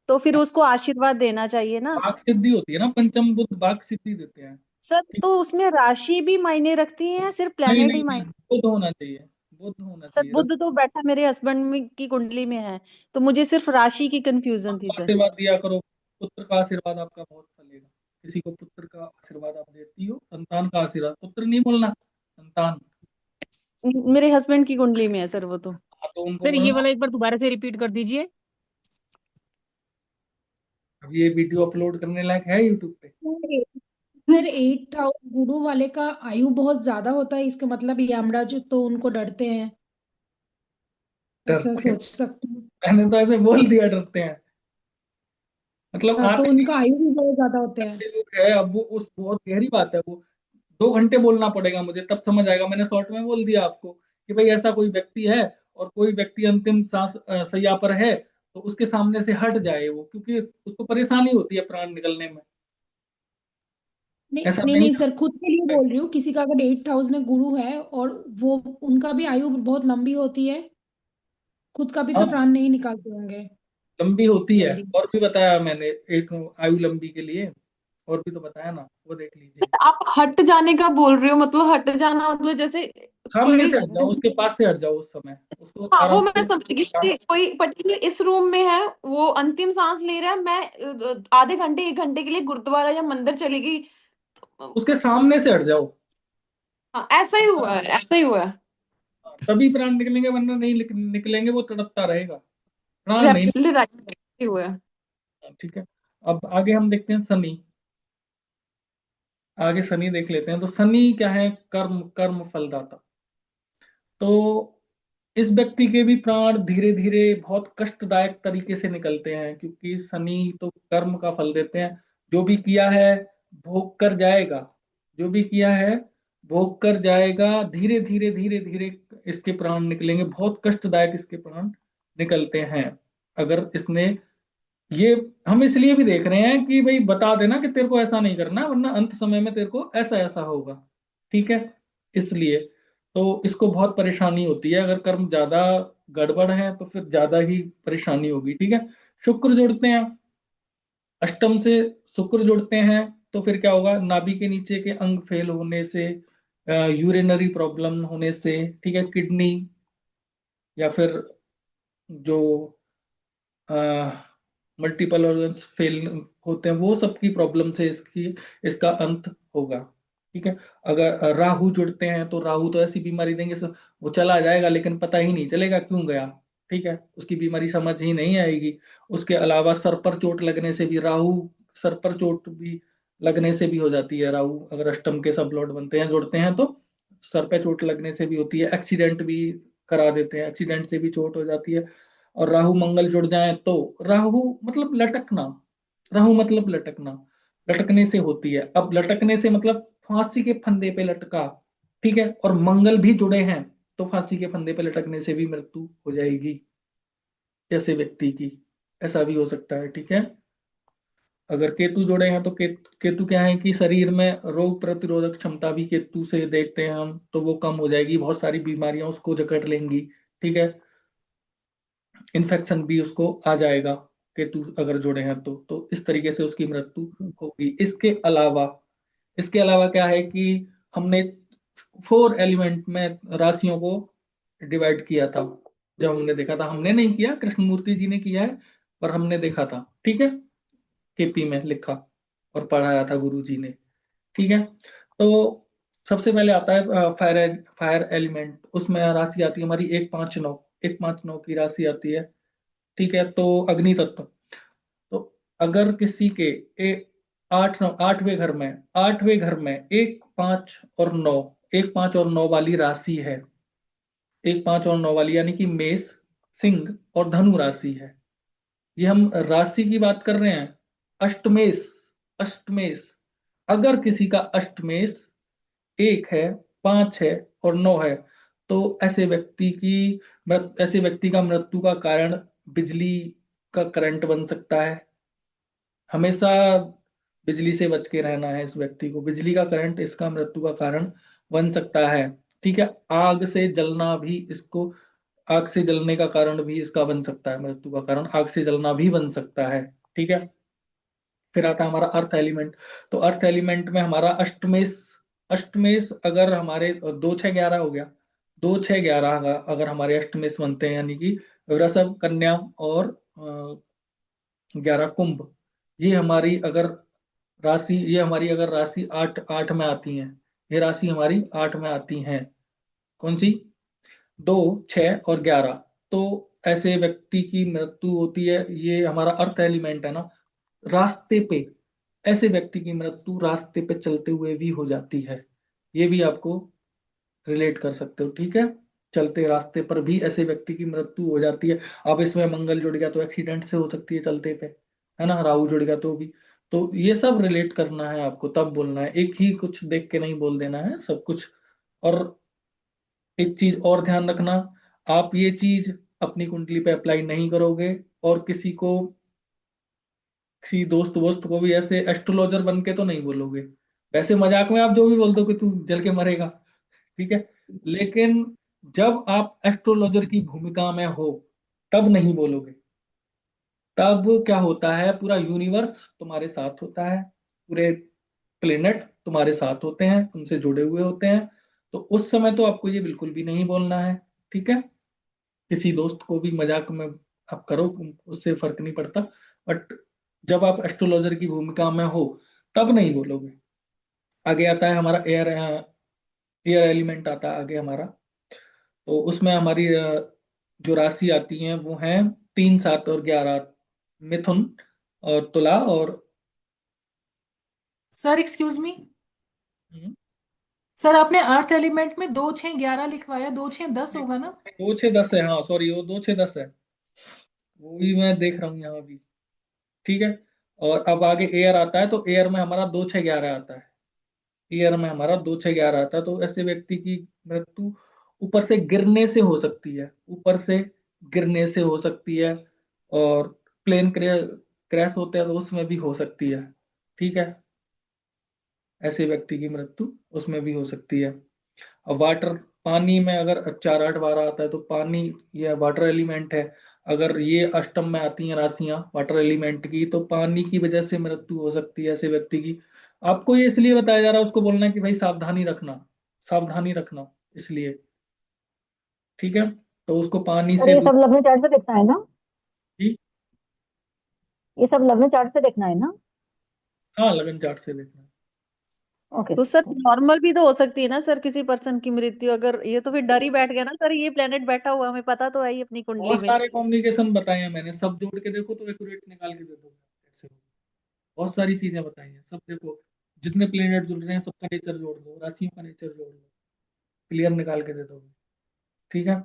[SPEAKER 11] तो फिर उसको आशीर्वाद देना चाहिए ना।
[SPEAKER 1] वाक सिद्धि होती है ना, पंचम बुद्ध वाक सिद्धि देते हैं।
[SPEAKER 11] सर तो उसमें राशि भी मायने रखती है या सिर्फ
[SPEAKER 1] नहीं
[SPEAKER 11] प्लेनेट
[SPEAKER 1] नहीं
[SPEAKER 11] ही
[SPEAKER 1] नहीं,
[SPEAKER 11] मायने?
[SPEAKER 1] बुद्ध होना चाहिए, बुद्ध होना
[SPEAKER 11] सर
[SPEAKER 1] चाहिए।
[SPEAKER 11] बुध तो बैठा मेरे हस्बैंड में की कुंडली में है, तो मुझे सिर्फ राशि की कंफ्यूजन थी सर।
[SPEAKER 1] आशीर्वाद दिया करो, पुत्र का आशीर्वाद आपका बहुत फलेगा। किसी को पुत्र का आशीर्वाद आप देती हो, संतान का आशीर्वाद, पुत्र नहीं बोलना, संतान।
[SPEAKER 11] मेरे हस्बैंड की कुंडली में है सर वो तो।
[SPEAKER 1] हाँ तो उनको
[SPEAKER 4] सर ये
[SPEAKER 1] बोलना।
[SPEAKER 4] वाला एक बार दोबारा से रिपीट कर दीजिए।
[SPEAKER 1] अब ये वीडियो अपलोड करने लायक है यूट्यूब पे।
[SPEAKER 8] फिर 8 हाउस गुरु वाले का आयु बहुत ज्यादा होता है, इसका मतलब यमराज तो उनको डरते हैं, ऐसा
[SPEAKER 1] डरते हैं,
[SPEAKER 8] सोच सकते हैं।
[SPEAKER 1] मैंने तो ऐसे बोल दिया डरते हैं, मतलब
[SPEAKER 8] हाँ, तो
[SPEAKER 1] आते भी
[SPEAKER 8] उनका आयु भी बहुत ज्यादा होते हैं।
[SPEAKER 1] डरते लोग है। अब वो उस बहुत गहरी बात है, वो 2 घंटे बोलना पड़ेगा मुझे तब समझ आएगा। मैंने शॉर्ट में बोल दिया आपको कि भाई ऐसा कोई व्यक्ति है और कोई व्यक्ति अंतिम सांस सैया पर है, तो उसके सामने से हट जाए वो, क्योंकि उसको परेशानी होती है प्राण निकलने में।
[SPEAKER 8] नहीं
[SPEAKER 1] ऐसा
[SPEAKER 8] नहीं
[SPEAKER 1] नहीं
[SPEAKER 8] नहीं सर, खुद के लिए बोल रही हूँ, किसी का अगर 8 हाउस में गुरु है और वो उनका भी आयु बहुत लंबी होती है, खुद का भी तो
[SPEAKER 1] हाँ
[SPEAKER 8] प्राण नहीं निकालते होंगे
[SPEAKER 1] लंबी होती है,
[SPEAKER 8] जल्दी।
[SPEAKER 1] और भी बताया मैंने एक आयु लंबी के लिए, और भी तो बताया ना, वो देख लीजिए।
[SPEAKER 3] आप हट जाने का बोल रहे हो, मतलब हट जाना मतलब जैसे
[SPEAKER 1] सामने
[SPEAKER 3] कोई
[SPEAKER 1] से हट जाओ, उसके पास से हट जाओ, उस समय उसको
[SPEAKER 3] हाँ, वो
[SPEAKER 1] आराम
[SPEAKER 3] मैं
[SPEAKER 1] से।
[SPEAKER 3] समझ गई कि कोई पर्टिकुलर इस रूम में है, वो अंतिम सांस ले रहा है, मैं आधे घंटे 1 घंटे के लिए गुरुद्वारा या मंदिर चली गई।
[SPEAKER 1] उसके सामने से हट जाओ।
[SPEAKER 3] हाँ, ऐसा ही हुआ है, ऐसा ही हुआ है।
[SPEAKER 1] तभी प्राण निकलेंगे, वरना नहीं निकलेंगे, वो तड़पता रहेगा, प्राण नहीं।
[SPEAKER 3] एब्सोल्युटली राइट ही हुआ है।
[SPEAKER 1] ठीक है। अब आगे हम देखते हैं शनि, आगे शनि देख लेते हैं। तो शनि क्या है? कर्म, कर्म फलदाता। तो इस व्यक्ति के भी प्राण धीरे धीरे बहुत कष्टदायक तरीके से निकलते हैं, क्योंकि शनि तो कर्म का फल देते हैं। जो भी किया है भोग कर जाएगा, जो भी किया है भोग कर जाएगा। धीरे धीरे धीरे धीरे इसके प्राण निकलेंगे, बहुत कष्टदायक इसके प्राण निकलते हैं। अगर इसने ये, हम इसलिए भी देख रहे हैं कि भाई बता देना कि तेरे को ऐसा नहीं करना, वरना अंत समय में तेरे को ऐसा ऐसा होगा। ठीक है। इसलिए तो इसको बहुत परेशानी होती है, अगर कर्म ज्यादा गड़बड़ है तो फिर ज्यादा ही परेशानी होगी। ठीक है। शुक्र जुड़ते हैं, अष्टम से शुक्र जुड़ते हैं तो फिर क्या होगा, नाभि के नीचे के अंग फेल होने से, यूरिनरी प्रॉब्लम होने से, ठीक है, किडनी या फिर जो मल्टीपल ऑर्गन्स फेल होते हैं, वो सब की प्रॉब्लम से इसका अंत होगा। ठीक है। अगर राहु जुड़ते हैं तो राहु तो ऐसी बीमारी देंगे वो चला जाएगा लेकिन पता ही नहीं चलेगा क्यों गया। ठीक है। उसकी बीमारी समझ ही नहीं आएगी। उसके अलावा सर पर चोट लगने से भी, राहु सर पर चोट भी लगने से भी हो जाती है। राहु अगर अष्टम के सब लॉर्ड बनते हैं, जुड़ते हैं तो सर पे चोट लगने से भी होती है। एक्सीडेंट भी करा देते हैं, एक्सीडेंट से भी चोट हो जाती है। और राहु मंगल जुड़ जाए तो राहु मतलब लटकना, राहु मतलब लटकना, लटकने से होती है। अब लटकने से मतलब फांसी के फंदे पे लटका, ठीक है, और मंगल भी जुड़े हैं तो फांसी के फंदे पे लटकने से भी मृत्यु हो जाएगी ऐसे व्यक्ति की, ऐसा भी हो सकता है। ठीक है। अगर केतु जुड़े हैं तो केतु क्या है कि शरीर में रोग प्रतिरोधक क्षमता भी केतु से देखते हैं हम, तो वो कम हो जाएगी, बहुत सारी बीमारियां उसको जकड़ लेंगी। ठीक है। इन्फेक्शन भी उसको आ जाएगा केतु अगर जुड़े हैं तो इस तरीके से उसकी मृत्यु होगी। इसके अलावा क्या है कि हमने 4 एलिमेंट में राशियों को डिवाइड किया था। जब हमने देखा था, हमने नहीं किया, कृष्णमूर्ति जी ने किया है, पर हमने देखा था। ठीक है। केपी में लिखा और पढ़ाया था गुरु जी ने। ठीक है। तो सबसे पहले आता है फायर एलिमेंट। उसमें राशि आती है हमारी 159, 159 की राशि आती है। ठीक है। तो अग्नि तत्व, तो अगर किसी के 8वें घर में 1, 5 और 9, 1, 5 और 9 वाली राशि है, 1, 5 और 9 वाली यानी कि मेष, सिंह और धनु राशि है। ये हम राशि की बात कर रहे हैं। अष्टमेष, अष्टमेष, अगर किसी का अष्टमेष 1 है, 5 है और 9 है तो ऐसे व्यक्ति का मृत्यु का कारण बिजली का करंट बन सकता है। हमेशा बिजली से बच के रहना है इस व्यक्ति को। बिजली का करंट इसका मृत्यु का कारण बन सकता है। ठीक है। आग से जलने का कारण भी इसका बन सकता है, मृत्यु का कारण आग से जलना भी बन सकता है। ठीक है। फिर आता है हमारा अर्थ एलिमेंट। तो अर्थ एलिमेंट में हमारा अष्टमेश, अष्टमेश अगर हमारे 2, 6, 11 हो गया, 2, 6, 11 अगर हमारे अष्टमेश बनते हैं, यानी कि वृषभ, कन्या और 11 कुंभ, ये हमारी अगर राशि 8 में आती है, ये राशि हमारी 8 में आती है, कौन सी, 2, 6 और 11, तो ऐसे व्यक्ति की मृत्यु होती है। ये हमारा अर्थ एलिमेंट है ना। रास्ते पे ऐसे व्यक्ति की मृत्यु रास्ते पे चलते हुए भी हो जाती है। ये भी आपको रिलेट कर सकते हो। ठीक है। चलते रास्ते पर भी ऐसे व्यक्ति की मृत्यु हो जाती है। अब इसमें मंगल जुड़ गया तो एक्सीडेंट से हो सकती है चलते पे, है ना। राहु जुड़ गया तो भी। तो ये सब रिलेट करना है आपको, तब बोलना है, एक ही कुछ देख के नहीं बोल देना है सब कुछ। और एक चीज और ध्यान रखना, आप ये चीज अपनी कुंडली पे अप्लाई नहीं करोगे और किसी दोस्त वोस्त को भी ऐसे एस्ट्रोलॉजर बन के तो नहीं बोलोगे। वैसे मजाक में आप जो भी बोल दो कि तू जल के मरेगा, ठीक है, लेकिन जब आप एस्ट्रोलॉजर की भूमिका में हो तब नहीं बोलोगे। तब क्या होता है, पूरा यूनिवर्स तुम्हारे साथ होता है, पूरे प्लेनेट तुम्हारे साथ होते हैं, तुमसे जुड़े हुए होते हैं। तो उस समय तो आपको ये बिल्कुल भी नहीं बोलना है। ठीक है। किसी दोस्त को भी मजाक में आप करो, उससे फर्क नहीं पड़ता, बट जब आप एस्ट्रोलॉजर की भूमिका में हो तब नहीं बोलोगे। आगे आता है हमारा एयर एलिमेंट आता है आगे हमारा। तो उसमें हमारी जो राशि आती है वो है 3, 7 और 11, मिथुन और तुला और
[SPEAKER 8] सर एक्सक्यूज मी,
[SPEAKER 1] हम्म,
[SPEAKER 8] सर आपने अर्थ एलिमेंट में 2, 6, 11 लिखवाया, 2, 6, 10 होगा ना?
[SPEAKER 1] 2, 6, 10 है। हाँ सॉरी, वो 2, 6, 10 है, वो भी मैं देख रहा हूँ यहाँ भी। ठीक है। और अब आगे एयर आता है, तो एयर में हमारा 2, 6, 11 आता है। एयर में हमारा 2, 6, 11 आता है। तो ऐसे व्यक्ति की मृत्यु ऊपर से गिरने से हो सकती है, ऊपर से गिरने से हो सकती है, और प्लेन क्रैश होते हैं तो उसमें भी हो सकती है। ठीक है। ऐसे व्यक्ति की मृत्यु उसमें भी हो सकती है। अब वाटर, पानी में अगर 4, 8, 12 आता है तो पानी यह वाटर एलिमेंट है। अगर ये अष्टम में आती हैं राशियां वाटर एलिमेंट की, तो पानी की वजह से मृत्यु हो सकती है ऐसे व्यक्ति की। आपको ये इसलिए बताया जा रहा है, उसको बोलना है कि भाई सावधानी रखना, सावधानी रखना, इसलिए। ठीक है, तो उसको पानी
[SPEAKER 13] सर
[SPEAKER 1] से
[SPEAKER 13] ये सब लग्न चार्ट से देखना है ना?
[SPEAKER 1] जी,
[SPEAKER 13] ये सब लग्न चार्ट से देखना है ना?
[SPEAKER 1] हाँ, लगन चार्ट से देखना।
[SPEAKER 13] ओके
[SPEAKER 11] तो सर नॉर्मल भी तो हो सकती है ना सर किसी पर्सन की मृत्यु, अगर ये तो फिर डर ही बैठ गया ना सर, ये प्लेनेट बैठा हुआ हमें पता तो है ही अपनी कुंडली
[SPEAKER 1] बहुत
[SPEAKER 11] में।
[SPEAKER 1] सारे कॉम्युनिकेशन बताए हैं मैंने, सब जोड़ के देखो तो एक्यूरेट निकाल के दे दो कैसे हो। बहुत सारी चीजें बताई हैं, सब देखो, जितने प्लेनेट जुड़ रहे हैं सबका नेचर जोड़ दो, राशियों का नेचर जोड़ दो, क्लियर निकाल के दे दो। ठीक है,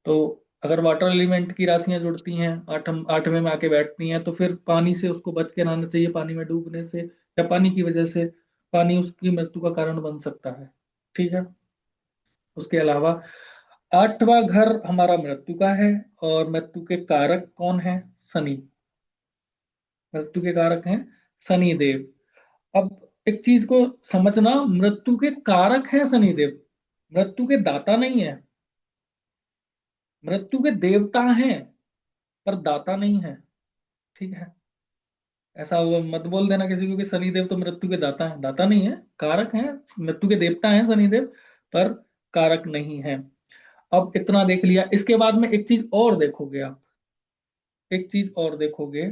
[SPEAKER 1] तो अगर वाटर एलिमेंट की राशियां जुड़ती हैं, 8वें में आके बैठती हैं, तो फिर पानी से उसको बच के रहना चाहिए, पानी में डूबने से या पानी की वजह से पानी उसकी मृत्यु का कारण बन सकता है। ठीक है, उसके अलावा 8वां घर हमारा मृत्यु का है, और मृत्यु के कारक कौन है? शनि। मृत्यु के कारक हैं शनि देव। अब एक चीज को समझना, मृत्यु के कारक हैं शनि देव, मृत्यु के दाता नहीं है। मृत्यु के देवता हैं पर दाता नहीं है। ठीक है, ऐसा वो मत बोल देना किसी को कि शनिदेव तो मृत्यु के दाता है, दाता नहीं है, कारक है। मृत्यु के देवता हैं शनिदेव पर कारक नहीं है। अब इतना देख लिया, इसके बाद में एक चीज और देखोगे आप, एक चीज और देखोगे,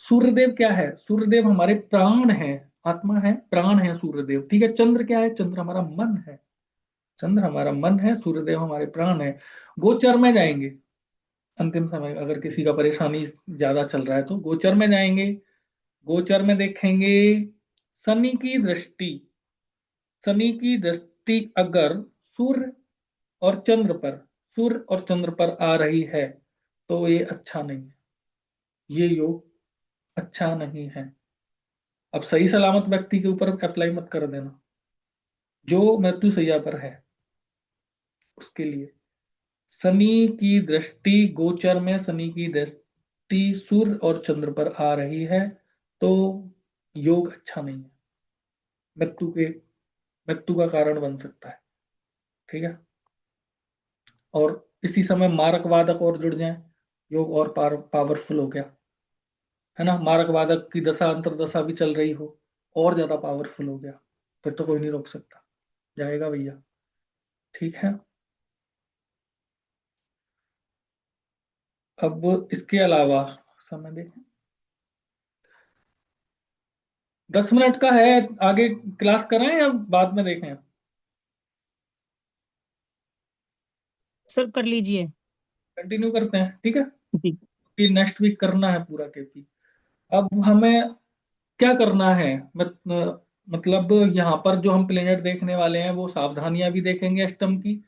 [SPEAKER 1] सूर्यदेव क्या है? सूर्यदेव हमारे प्राण है, आत्मा है, प्राण है सूर्यदेव। ठीक है, चंद्र क्या है? चंद्र हमारा मन है, चंद्र हमारा मन है, सूर्यदेव हमारे प्राण है। गोचर में जाएंगे, अंतिम समय अगर किसी का परेशानी ज्यादा चल रहा है तो गोचर में जाएंगे, गोचर में देखेंगे शनि की दृष्टि, शनि की दृष्टि अगर सूर्य और चंद्र पर, सूर्य और चंद्र पर आ रही है तो ये अच्छा नहीं है, ये योग अच्छा नहीं है। अब सही सलामत व्यक्ति के ऊपर अप्लाई मत कर देना, जो मृत्यु शैया पर है उसके लिए। शनि की दृष्टि गोचर में, शनि की दृष्टि सूर्य और चंद्र पर आ रही है तो योग अच्छा नहीं है, मृत्यु का कारण बन सकता है। ठीक है, और इसी समय मारक वादक और जुड़ जाए, योग और पावरफुल हो गया, है ना। मारक वादक की दशा अंतरदशा भी चल रही हो, और ज्यादा पावरफुल हो गया, फिर तो कोई नहीं रोक सकता, जाएगा भैया। ठीक है, अब इसके अलावा समय देखें, 10 मिनट का है, आगे क्लास कराएं या बाद में देखें?
[SPEAKER 4] सर कर लीजिए।
[SPEAKER 1] कंटिन्यू करते हैं, ठीक है,
[SPEAKER 4] जी।
[SPEAKER 1] कि नेक्स्ट वीक करना है पूरा केपी। अब हमें क्या करना है, मतलब यहाँ पर जो हम प्लेनेट देखने वाले हैं वो सावधानियां भी देखेंगे अष्टम की।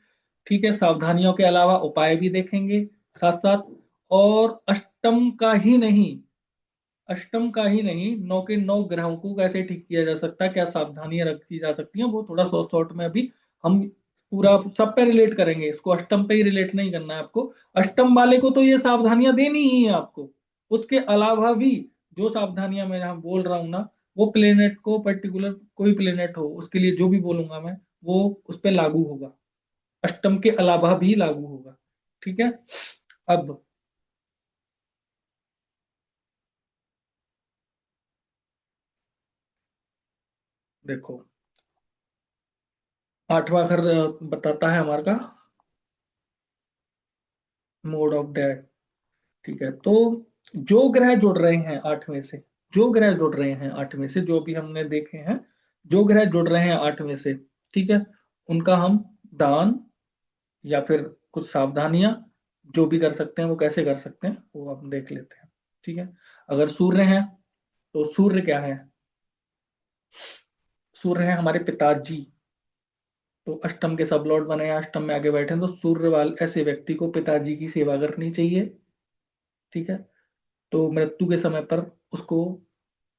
[SPEAKER 1] ठीक है, सावधानियों के अलावा उपाय भी देखेंगे साथ साथ, और अष्टम का ही नहीं 9 के 9 ग्रहों को कैसे ठीक किया जा सकता है, क्या सावधानियां रखी जा सकती हैं, वो थोड़ा शॉर्ट शॉर्ट में अभी हम पूरा सब पे रिलेट करेंगे, इसको अष्टम पे ही रिलेट नहीं करना है आपको। अष्टम वाले को तो ये सावधानियां देनी ही है आपको, उसके अलावा भी जो सावधानियां मैं यहाँ बोल रहा हूँ ना, वो प्लेनेट को, पर्टिकुलर कोई प्लेनेट हो उसके लिए जो भी बोलूंगा मैं वो उस पर लागू होगा, अष्टम के अलावा भी लागू होगा। ठीक है, अब देखो 8वां घर बताता है हमारा मोड ऑफ डेथ। ठीक है, तो जो ग्रह जुड़ रहे हैं 8वें से, जो ग्रह जुड़ रहे हैं 8वें से, जो भी हमने देखे हैं, जो ग्रह जुड़ रहे हैं 8वें से, ठीक है, उनका हम दान या फिर कुछ सावधानियां जो भी कर सकते हैं वो कैसे कर सकते हैं वो हम देख लेते हैं। ठीक है, अगर सूर्य है तो सूर्य क्या है? सूर्य है हमारे पिताजी, तो अष्टम के सब लॉर्ड बने हैं, अष्टम में आगे बैठे हैं, तो सूर्य वाले ऐसे व्यक्ति को पिताजी की सेवा करनी चाहिए। ठीक है, तो मृत्यु के समय पर उसको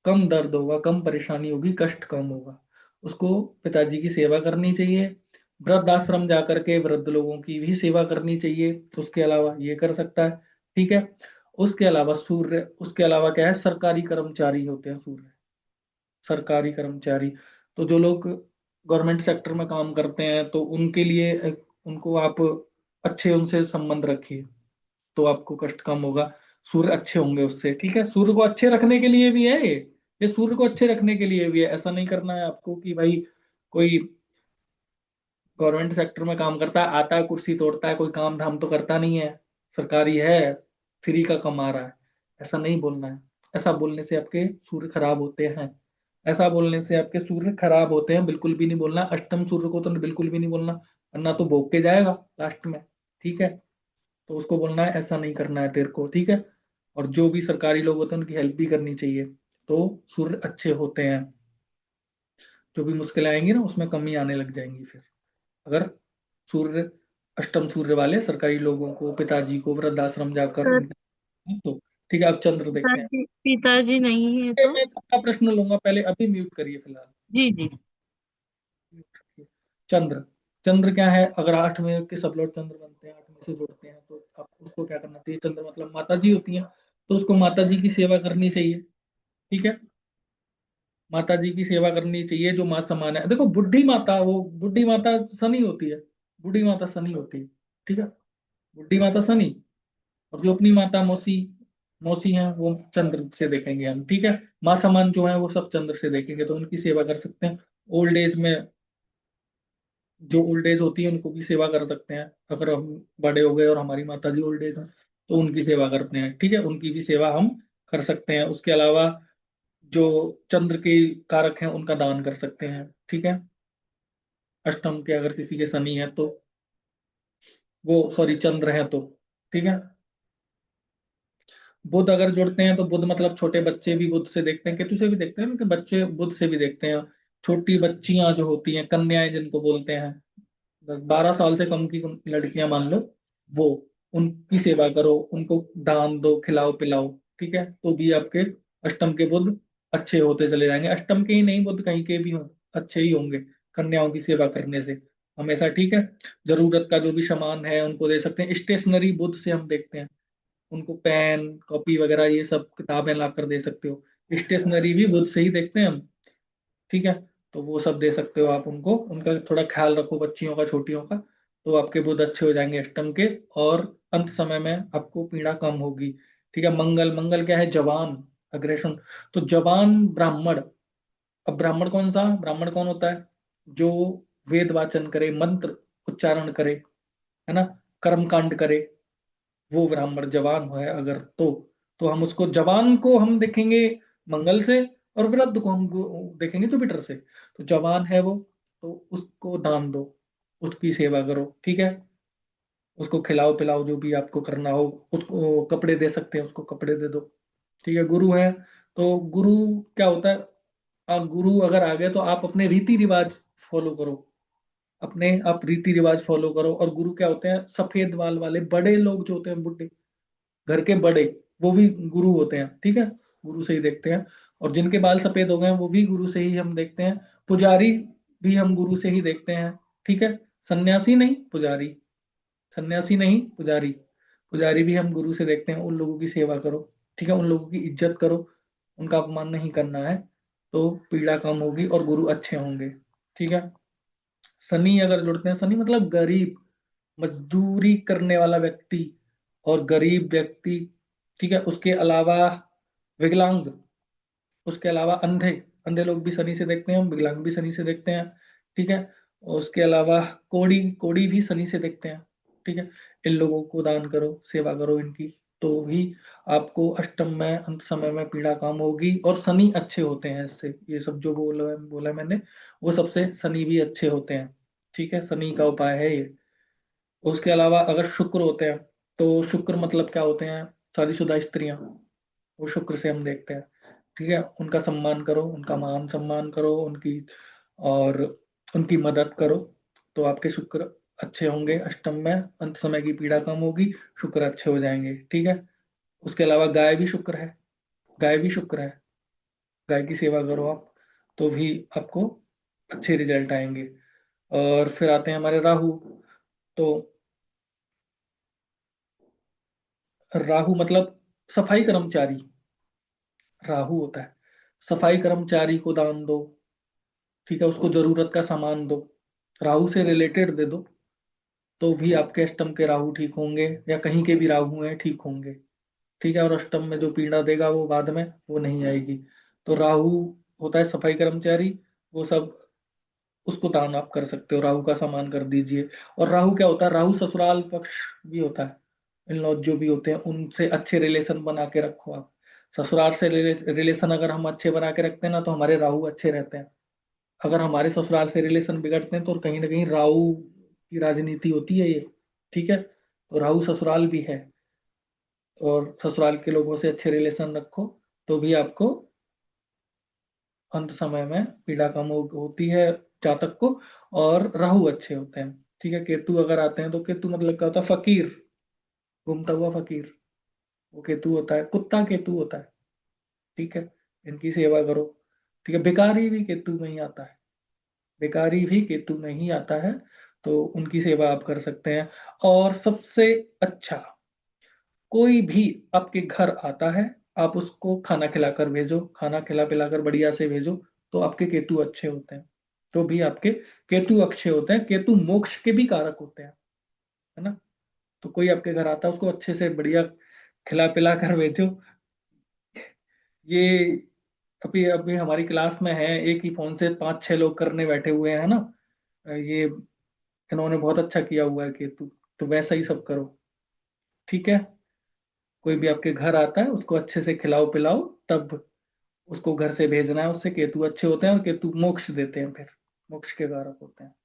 [SPEAKER 1] कम दर्द होगा, कम परेशानी होगी, कष्ट कम होगा, उसको पिताजी की सेवा करनी चाहिए। वृद्धाश्रम जाकर के वृद्ध लोगों की भी सेवा करनी चाहिए, उसके अलावा ये कर सकता है। ठीक है, उसके अलावा सूर्य, उसके अलावा क्या है, सरकारी कर्मचारी होते हैं सूर्य, सरकारी कर्मचारी, तो जो लोग गवर्नमेंट सेक्टर में काम करते हैं तो उनके लिए उनको आप अच्छे उनसे संबंध रखिए, तो आपको कष्ट कम होगा, सूर्य अच्छे होंगे उससे। ठीक है, सूर्य को अच्छे रखने के लिए भी है ये सूर्य को अच्छे रखने के लिए भी है। ऐसा नहीं करना है आपको कि भाई कोई गवर्नमेंट सेक्टर में काम करता है, आता है कुर्सी तोड़ता है, कोई काम धाम तो करता नहीं है, सरकारी है, फ्री का कमा रहा है, ऐसा नहीं बोलना है। ऐसा बोलने से आपके सूर्य खराब होते हैं, ऐसा बोलने से आपके सूर्य खराब होते हैं, बिल्कुल भी नहीं बोलना। अष्टम सूर्य को तो बिल्कुल भी नहीं बोलना, वरना तो भोग के जाएगा लास्ट में। ठीक है, तो उसको बोलना है ऐसा नहीं करना है तेरे को। ठीक है, और जो भी सरकारी लोग होते हैं उनकी हेल्प भी करनी चाहिए, तो सूर्य अच्छे होते हैं। जो भी मुश्किलें आएंगी ना उसमें कमी आने लग जाएंगी फिर, अगर सूर्य अष्टम सूर्य वाले सरकारी लोगों को, पिताजी को वृद्धाश्रम जाकर
[SPEAKER 5] सर
[SPEAKER 1] तो। ठीक है, अब चंद्र देखते हैं।
[SPEAKER 5] पिताजी नहीं है तो?
[SPEAKER 1] मैं सबका प्रश्न लूंगा, पहले अभी म्यूट करिए फिलहाल।
[SPEAKER 5] जी जी।
[SPEAKER 1] चंद्र, चंद्र क्या है? अगर 8 में के सब लॉर्ड चंद्र बनते हैं, 8 में से जोड़ते हैं, तो आप उसको क्या करना चाहिए? चंद्र मतलब माता जी होती हैं, तो उसको माता जी की सेवा करनी चाहिए। ठीक है, माता जी की सेवा करनी चाहिए, जो माँ समान है। देखो बुढ़ी माता, वो बुढ़ी माता शनि होती है, बुढ़ी माता शनि होती है। ठीक है, बुढ़ी माता शनि, और जो अपनी माता मौसी मौसी हैं वो चंद्र से देखेंगे हम। ठीक है, माँ समान जो है वो सब चंद्र से देखेंगे, तो उनकी सेवा कर सकते हैं। ओल्ड एज में जो ओल्ड एज होती है उनको भी सेवा कर सकते हैं, अगर हम बड़े हो गए और हमारी माता जी ओल्ड एज हैं तो उनकी सेवा करते हैं। ठीक है, उनकी भी सेवा हम कर सकते हैं। उसके अलावा जो चंद्र के कारक हैं उनका दान कर सकते हैं। ठीक है, अष्टम के अगर किसी के शनि है तो वो, सॉरी, चंद्र है तो। ठीक है, बुध अगर जुड़ते हैं तो बुध मतलब छोटे बच्चे भी बुध से देखते हैं, केतु से भी देखते हैं, लेकिन बच्चे बुध से भी देखते हैं। छोटी बच्चियां जो होती हैं, कन्याएं जिनको बोलते हैं, 10-12 साल से कम की लड़कियां मान लो, वो, उनकी सेवा करो, उनको दान दो, खिलाओ पिलाओ। ठीक है, तो भी आपके अष्टम के बुध अच्छे होते चले जाएंगे। अष्टम के ही नहीं, बुध कहीं के भी हों अच्छे ही होंगे कन्याओं की सेवा करने से हमेशा। ठीक है, जरूरत का जो भी सामान है उनको दे सकते हैं। स्टेशनरी बुध से हम देखते हैं, उनको पेन कॉपी वगैरह ये सब किताबें ला कर दे सकते हो। स्टेशनरी भी बुध से ही देखते हैं हम। ठीक है, तो वो सब दे सकते हो आप उनको, उनका थोड़ा ख्याल रखो बच्चियों का, छोटियों का, तो आपके बुध अच्छे हो जाएंगे अष्टम के, और अंत समय में आपको पीड़ा कम होगी। ठीक है, मंगल, मंगल क्या है? जवान, अग्रेशन, तो जवान ब्राह्मण। अब ब्राह्मण कौन सा? ब्राह्मण कौन होता है? जो वेद वाचन करे, मंत्र उच्चारण करे, है ना, कर्म कांड करे, वो ब्राह्मण जवान है अगर तो हम उसको, जवान को हम देखेंगे मंगल से, और वृद्ध को हम देखेंगे जुपिटर से। तो जवान है वो, तो उसको दान दो, उसकी सेवा करो। ठीक है, उसको खिलाओ पिलाओ, जो भी आपको करना हो, उसको कपड़े दे सकते हैं, उसको कपड़े दे दो। ठीक है, गुरु है, तो गुरु क्या होता है? आप गुरु अगर आ गए तो आप अपने रीति रिवाज फॉलो करो, अपने आप रीति रिवाज फॉलो करो। और गुरु क्या होते हैं? सफेद बाल वाले बड़े लोग जो होते हैं, बुढ़े घर के बड़े, वो भी गुरु होते हैं। ठीक है, गुरु से ही देखते हैं। और जिनके बाल सफेद हो गए हैं वो भी गुरु से ही हम देखते हैं। पुजारी भी हम गुरु से ही देखते हैं। ठीक है, सन्यासी नहीं पुजारी, सन्यासी नहीं पुजारी, पुजारी भी हम गुरु से देखते हैं। उन लोगों की सेवा करो। ठीक है, उन लोगों की इज्जत करो, उनका अपमान नहीं करना है, तो पीड़ा कम होगी और गुरु अच्छे होंगे। ठीक है, शनि अगर जुड़ते हैं, शनि मतलब गरीब, मजदूरी करने वाला व्यक्ति और गरीब व्यक्ति। ठीक है, उसके अलावा विकलांग, उसके अलावा अंधे, अंधे लोग भी शनि से देखते हैं हम, विकलांग भी शनि से देखते हैं। ठीक है, और उसके अलावा कोड़ी, कोड़ी भी शनि से देखते हैं। ठीक है, इन लोगों को दान करो, सेवा करो इनकी, तो भी आपको अष्टम में अंत समय में पीड़ा कम होगी, और शनि अच्छे होते हैं इससे। ये सब जो बोला मैंने, वो सबसे शनि भी अच्छे होते हैं। ठीक है, शनि का उपाय है ये। उसके अलावा अगर शुक्र होते हैं, तो शुक्र मतलब क्या होते हैं? शादीशुदा स्त्रियां, वो शुक्र से हम देखते हैं। ठीक है, उनका सम्मान करो, उनका मान सम्मान करो, उनकी और उनकी मदद करो, तो आपके शुक्र अच्छे होंगे अष्टम में, अंत समय की पीड़ा कम होगी, शुक्र अच्छे हो जाएंगे। ठीक है, उसके अलावा गाय भी शुक्र है, गाय भी शुक्र है, गाय की सेवा करो आप, तो भी आपको अच्छे रिजल्ट आएंगे। और फिर आते हैं हमारे राहु, तो राहु मतलब सफाई कर्मचारी, राहु होता है। सफाई कर्मचारी को दान दो, ठीक है, उसको जरूरत का सामान दो, राहु से रिलेटेड दे दो, तो भी आपके अष्टम के राहु ठीक होंगे, या कहीं के भी राहु हैं ठीक होंगे, ठीक है। और अष्टम में जो पीड़ा देगा वो बाद में वो नहीं आएगी। तो राहु होता है सफाई कर्मचारी, वो सब उसको दान आप कर सकते हो, राहु का सामान कर दीजिए। और राहु क्या होता है, राहु ससुराल पक्ष भी होता है, इन लॉज जो भी होते हैं उनसे अच्छे रिलेशन बना के रखो आप। ससुराल से रिलेशन अगर हम अच्छे बना के रखते हैं ना, तो हमारे राहु अच्छे रहते हैं। अगर हमारे ससुराल से रिलेशन बिगड़ते हैं तो कहीं ना कहीं राहु की राजनीति होती है ये, ठीक है। तो राहु ससुराल भी है, और ससुराल के लोगों से अच्छे रिलेशन रखो, तो भी आपको अंत समय में पीड़ा कम होती है जातक को, और राहु अच्छे होते हैं, ठीक है। केतु अगर आते हैं तो केतु मतलब क्या होता है, फकीर, घूमता हुआ फकीर, वो केतु होता है, कुत्ता केतु होता है, ठीक है। इनकी सेवा करो, ठीक है। भिखारी भी केतु में ही आता है, भिखारी भी केतु में ही आता है, तो उनकी सेवा आप कर सकते हैं। और सबसे अच्छा, कोई भी आपके घर आता है, आप उसको खाना खिलाकर भेजो, खाना खिला पिलाकर बढ़िया से भेजो, तो आपके केतु अच्छे होते हैं। तो भी आपके केतु अच्छे होते हैं। केतु मोक्ष के भी कारक होते हैं, है ना। तो कोई आपके घर आता है, उसको अच्छे से बढ़िया खिला पिला कर भेजो। ये अभी अभी हमारी क्लास में है, एक ही फोन से 5-6 लोग करने बैठे हुए हैं ना, ये इन्होंने बहुत अच्छा किया हुआ है केतु, तो वैसा ही सब करो, ठीक है। कोई भी आपके घर आता है उसको अच्छे से खिलाओ पिलाओ, तब उसको घर से भेजना है, उससे केतु अच्छे होते हैं, और केतु मोक्ष देते हैं, फिर मोक्ष के कारक होते हैं।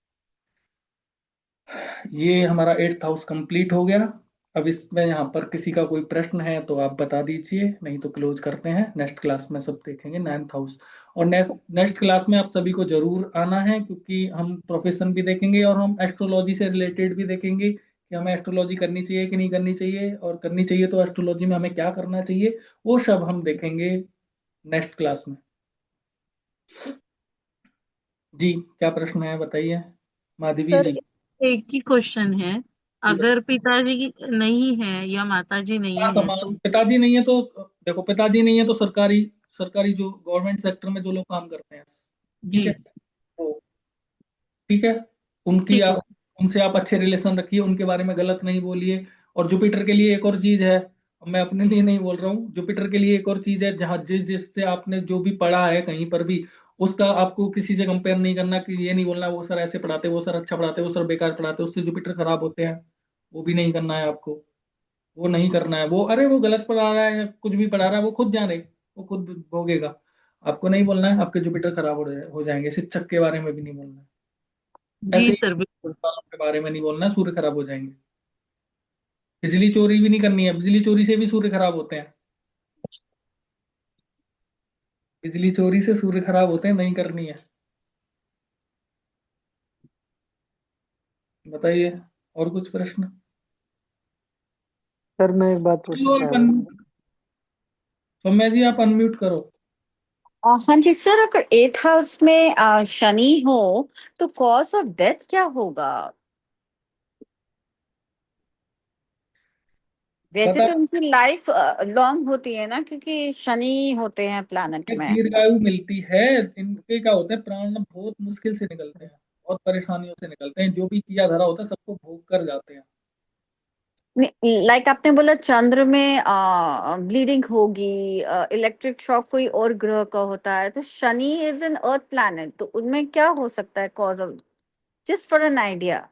[SPEAKER 1] ये हमारा 8th हाउस कंप्लीट हो गया। अब इसमें यहाँ पर किसी का कोई प्रश्न है तो आप बता दीजिए, नहीं तो क्लोज करते हैं। नेक्स्ट क्लास में सब देखेंगे 9th हाउस। और नेक्स्ट क्लास में आप सभी को जरूर आना है, क्योंकि हम प्रोफेशन भी देखेंगे और हम एस्ट्रोलॉजी से रिलेटेड भी देखेंगे कि हमें एस्ट्रोलॉजी करनी चाहिए कि नहीं करनी चाहिए, और करनी चाहिए तो एस्ट्रोलॉजी में हमें क्या करना चाहिए, वो सब हम देखेंगे नेक्स्ट क्लास में। जी, क्या प्रश्न है बताइए माधवी
[SPEAKER 5] सर
[SPEAKER 1] जी।
[SPEAKER 5] एक ही क्वेश्चन है, अगर पिताजी नहीं है या माताजी
[SPEAKER 1] क्या
[SPEAKER 5] नहीं है तो
[SPEAKER 1] समान, पिताजी नहीं है तो देखो, पिताजी नहीं है तो सरकारी सरकारी जो गवर्नमेंट सेक्टर में जो लोग काम करते हैं, ठीक
[SPEAKER 5] जी
[SPEAKER 1] है, वो, ठीक है, उनकी
[SPEAKER 5] ठीक है।
[SPEAKER 1] आप, उनसे आप अच्छे रिलेशन रखिए, उनके बारे में गलत नहीं बोलिए। और जुपिटर के लिए एक और चीज है, मैं अपने लिए नहीं बोल रहा हूँ, जुपिटर के लिए एक और चीज है, जहाँ जिससे आपने जो भी पढ़ा है कहीं पर भी, उसका आपको किसी से कंपेयर नहीं करना, कि ये नहीं बोलना वो सर ऐसे पढ़ाते, वो सर अच्छा पढ़ाते, वो सर बेकार पढ़ाते, उससे जुपिटर खराब होते हैं, वो भी नहीं करना है आपको। वो नहीं करना है, वो अरे वो गलत पढ़ा रहा है या कुछ भी पढ़ा रहा है, वो खुद जाने, वो खुद भोगेगा। आपको नहीं बोलना है, आपके जुपिटर खराब हो जाएंगे। शिक्षक के बारे में भी नहीं बोलना है, ऐसे
[SPEAKER 5] जी
[SPEAKER 1] ही
[SPEAKER 5] सर बिल्कुल।
[SPEAKER 1] वालों के बारे में नहीं बोलना है, सूर्य खराब हो जाएंगे। बिजली चोरी भी नहीं करनी है, बिजली चोरी से भी सूर्य खराब होते हैं, बिजली चोरी से सूर्य खराब होते हैं, नहीं करनी है। बताइए, और कुछ प्रश्न।
[SPEAKER 14] सर मैं एक बात
[SPEAKER 1] चलो
[SPEAKER 14] पूछना
[SPEAKER 1] आप
[SPEAKER 14] चाह रहा था।
[SPEAKER 1] सौम्या जी आप अनम्यूट करो।
[SPEAKER 15] हाँ जी सर, अगर 8th हाउस में शनि हो तो कॉज ऑफ डेथ क्या होगा? वैसे
[SPEAKER 1] पता
[SPEAKER 15] तो उनकी लाइफ लॉन्ग होती है ना, क्योंकि शनि होते हैं प्लैनेट
[SPEAKER 1] है,
[SPEAKER 15] में।
[SPEAKER 1] दीर्घायु मिलती है। इनके क्या होता है, प्राण बहुत मुश्किल से निकलते हैं, बहुत परेशानियों से निकलते हैं, जो भी किया धरा होता है सबको भोग कर जाते हैं।
[SPEAKER 15] लाइक आपने बोला चंद्र में ब्लीडिंग होगी, इलेक्ट्रिक शॉक कोई और ग्रह का होता है, तो Shani is an earth planet, तो उनमें क्या हो सकता है cause of, just for an idea.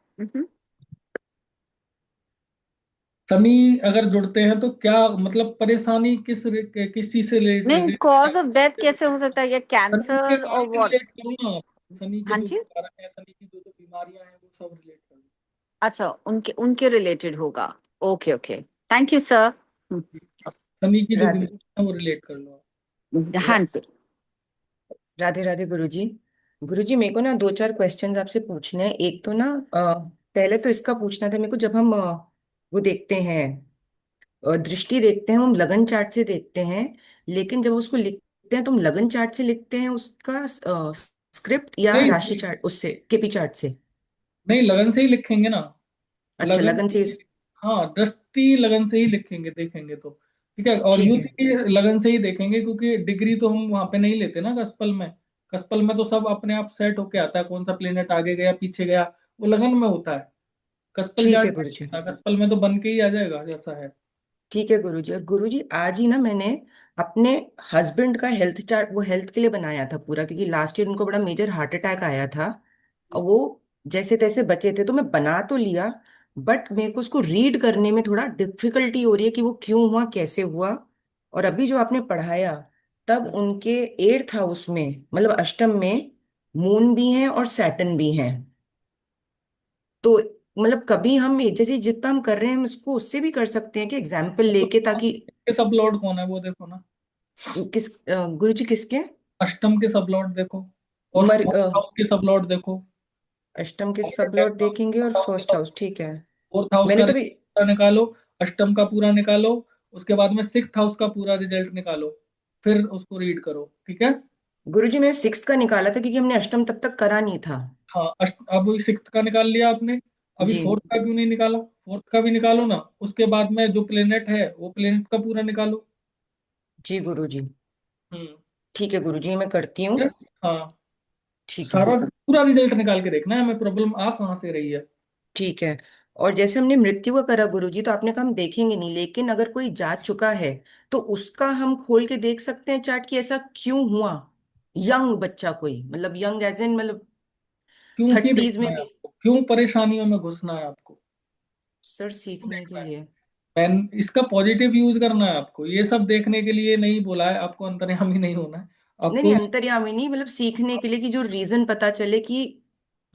[SPEAKER 1] Shani अगर जुड़ते हैं तो क्या मतलब, परेशानी किस चीज से
[SPEAKER 15] नहीं,
[SPEAKER 1] रिलेटेड
[SPEAKER 15] कॉज ऑफ डेथ कैसे हो सकता है, या
[SPEAKER 1] शनि के
[SPEAKER 15] कैंसर और
[SPEAKER 1] कारक
[SPEAKER 15] व्हाट?
[SPEAKER 1] रिलेट करो ना आप, शनि के
[SPEAKER 15] हाँ
[SPEAKER 1] जो
[SPEAKER 15] जी।
[SPEAKER 1] जो कारक है, शनि की जो जो बीमारियां हैं वो सब रिलेट करो।
[SPEAKER 15] अच्छा, उनके उनके रिलेटेड होगा। Okay okay, thank you sir.
[SPEAKER 1] Shani की जो
[SPEAKER 16] राधे
[SPEAKER 1] बीमारियां हैं वो रिलेट कर लो आप।
[SPEAKER 15] हाँ जी।
[SPEAKER 16] राधे राधे गुरुजी। गुरुजी मेरे को ना दो चार क्वेश्चंस आपसे पूछने हैं। एक तो ना पहले तो इसका पूछना था मेरे को, जब हम वो देखते हैं, दृष्टि देखते हैं, हम लगन चार्ट से देखते हैं, लेकिन जब उसको लिखते हैं तो हम लगन चार्ट से लिखते हैं उसका स्क्रिप्ट, या
[SPEAKER 1] नहीं
[SPEAKER 16] राशि चार्ट उससे, केपी चार्ट से?
[SPEAKER 1] नहीं, लगन से ही लिखेंगे ना,
[SPEAKER 16] अच्छा
[SPEAKER 1] लगन
[SPEAKER 16] लगन
[SPEAKER 1] से
[SPEAKER 16] से।
[SPEAKER 1] ही हाँ, दृष्टि लगन से ही लिखेंगे, देखेंगे तो। ठीक है। और
[SPEAKER 16] ठीक
[SPEAKER 1] युद्ध
[SPEAKER 16] है।
[SPEAKER 1] की लगन से ही देखेंगे, क्योंकि डिग्री तो हम वहां पे नहीं लेते ना कस्पल में। कस्पल में तो सब अपने आप सेट होके आता है, कौन सा प्लेनेट आगे गया पीछे गया, वो लगन में होता है। कस्पल
[SPEAKER 16] ठीक
[SPEAKER 1] चार्ट
[SPEAKER 16] है
[SPEAKER 1] में
[SPEAKER 16] गुरुजी।
[SPEAKER 1] नहीं होता, कस्पल में तो बन के ही आ जाएगा जैसा है।
[SPEAKER 16] ठीक है गुरुजी। और गुरुजी आज ही ना मैंने अपने हस्बैंड का हेल्थ चार्ट, वो हेल्थ के लिए बनाया था पूरा, क्योंकि लास्ट ईयर उनको बड़ा मेजर हार्ट अटैक आया था और वो जैसे तैसे बचे थे, तो मैं बना तो लिया, बट मेरे को उसको रीड करने में थोड़ा डिफिकल्टी हो रही है कि वो क्यों हुआ, कैसे हुआ। और अभी जो आपने पढ़ाया, तब उनके एट्थ हाउस में, मतलब अष्टम में मून भी है और सैटर्न भी है। तो मतलब कभी हम जैसे जितना हम कर रहे हैं हम इसको उससे भी कर सकते हैं कि एग्जाम्पल लेके, ताकि
[SPEAKER 1] के सब लॉर्ड कौन है वो देखो ना।
[SPEAKER 16] किस गुरुजी किसके?
[SPEAKER 1] अष्टम के सब लॉर्ड देखो, और
[SPEAKER 16] मर
[SPEAKER 1] फोर्थ हाउस के सब लॉर्ड देखो।
[SPEAKER 16] अष्टम के
[SPEAKER 1] और
[SPEAKER 16] सब
[SPEAKER 1] टेंथ
[SPEAKER 16] लॉर्ड
[SPEAKER 1] हाउस,
[SPEAKER 16] देखेंगे और
[SPEAKER 1] फोर्थ हाउस के
[SPEAKER 16] फर्स्ट
[SPEAKER 1] सब,
[SPEAKER 16] हाउस, ठीक है।
[SPEAKER 1] फोर्थ हाउस
[SPEAKER 16] मैंने
[SPEAKER 1] का
[SPEAKER 16] कभी
[SPEAKER 1] रिजल्ट पूरा निकालो, अष्टम का पूरा निकालो, उसके बाद में सिक्स्थ हाउस का पूरा रिजल्ट निकालो, फिर उसको रीड करो, ठीक है।
[SPEAKER 16] गुरुजी मैंने सिक्स्थ का निकाला था, क्योंकि हमने अष्टम तब तक करा नहीं था।
[SPEAKER 1] हाँ, अब सिक्स्थ का निकाल लिया आपने, अभी
[SPEAKER 16] जी।
[SPEAKER 1] फोर्थ का क्यों नहीं निकाला? फोर्थ का भी निकालो ना, उसके बाद में जो प्लेनेट है वो प्लेनेट का पूरा निकालो।
[SPEAKER 16] जी गुरुजी।
[SPEAKER 1] हम्म।
[SPEAKER 16] ठीक है गुरुजी, मैं करती हूँ।
[SPEAKER 1] ठीक है? हाँ,
[SPEAKER 16] ठीक है।
[SPEAKER 1] सारा पूरा रिजल्ट निकाल के देखना है हमें, प्रॉब्लम आ कहाँ से रही है।
[SPEAKER 16] ठीक है। और जैसे हमने मृत्यु का करा गुरुजी, तो आपने कहा हम देखेंगे नहीं, लेकिन अगर कोई जा चुका है तो उसका हम खोल के देख सकते हैं चार्ट कि ऐसा क्यों हुआ। यंग बच्चा कोई, मतलब यंग एज इन, मतलब
[SPEAKER 1] क्यों ही
[SPEAKER 16] थर्टीज
[SPEAKER 1] देखना
[SPEAKER 16] में
[SPEAKER 1] है
[SPEAKER 16] भी।
[SPEAKER 1] आपको, क्यों परेशानियों में घुसना है आपको,
[SPEAKER 16] सर
[SPEAKER 1] क्यों
[SPEAKER 16] सीखने के
[SPEAKER 1] देखना है?
[SPEAKER 16] लिए।
[SPEAKER 1] पेन इसका पॉजिटिव यूज करना है आपको, ये सब देखने के लिए नहीं बोला है आपको, अंतर्यामी नहीं होना है
[SPEAKER 16] नहीं नहीं,
[SPEAKER 1] आपको।
[SPEAKER 16] अंतर्यामी नहीं, मतलब सीखने के लिए कि जो रीजन पता चले कि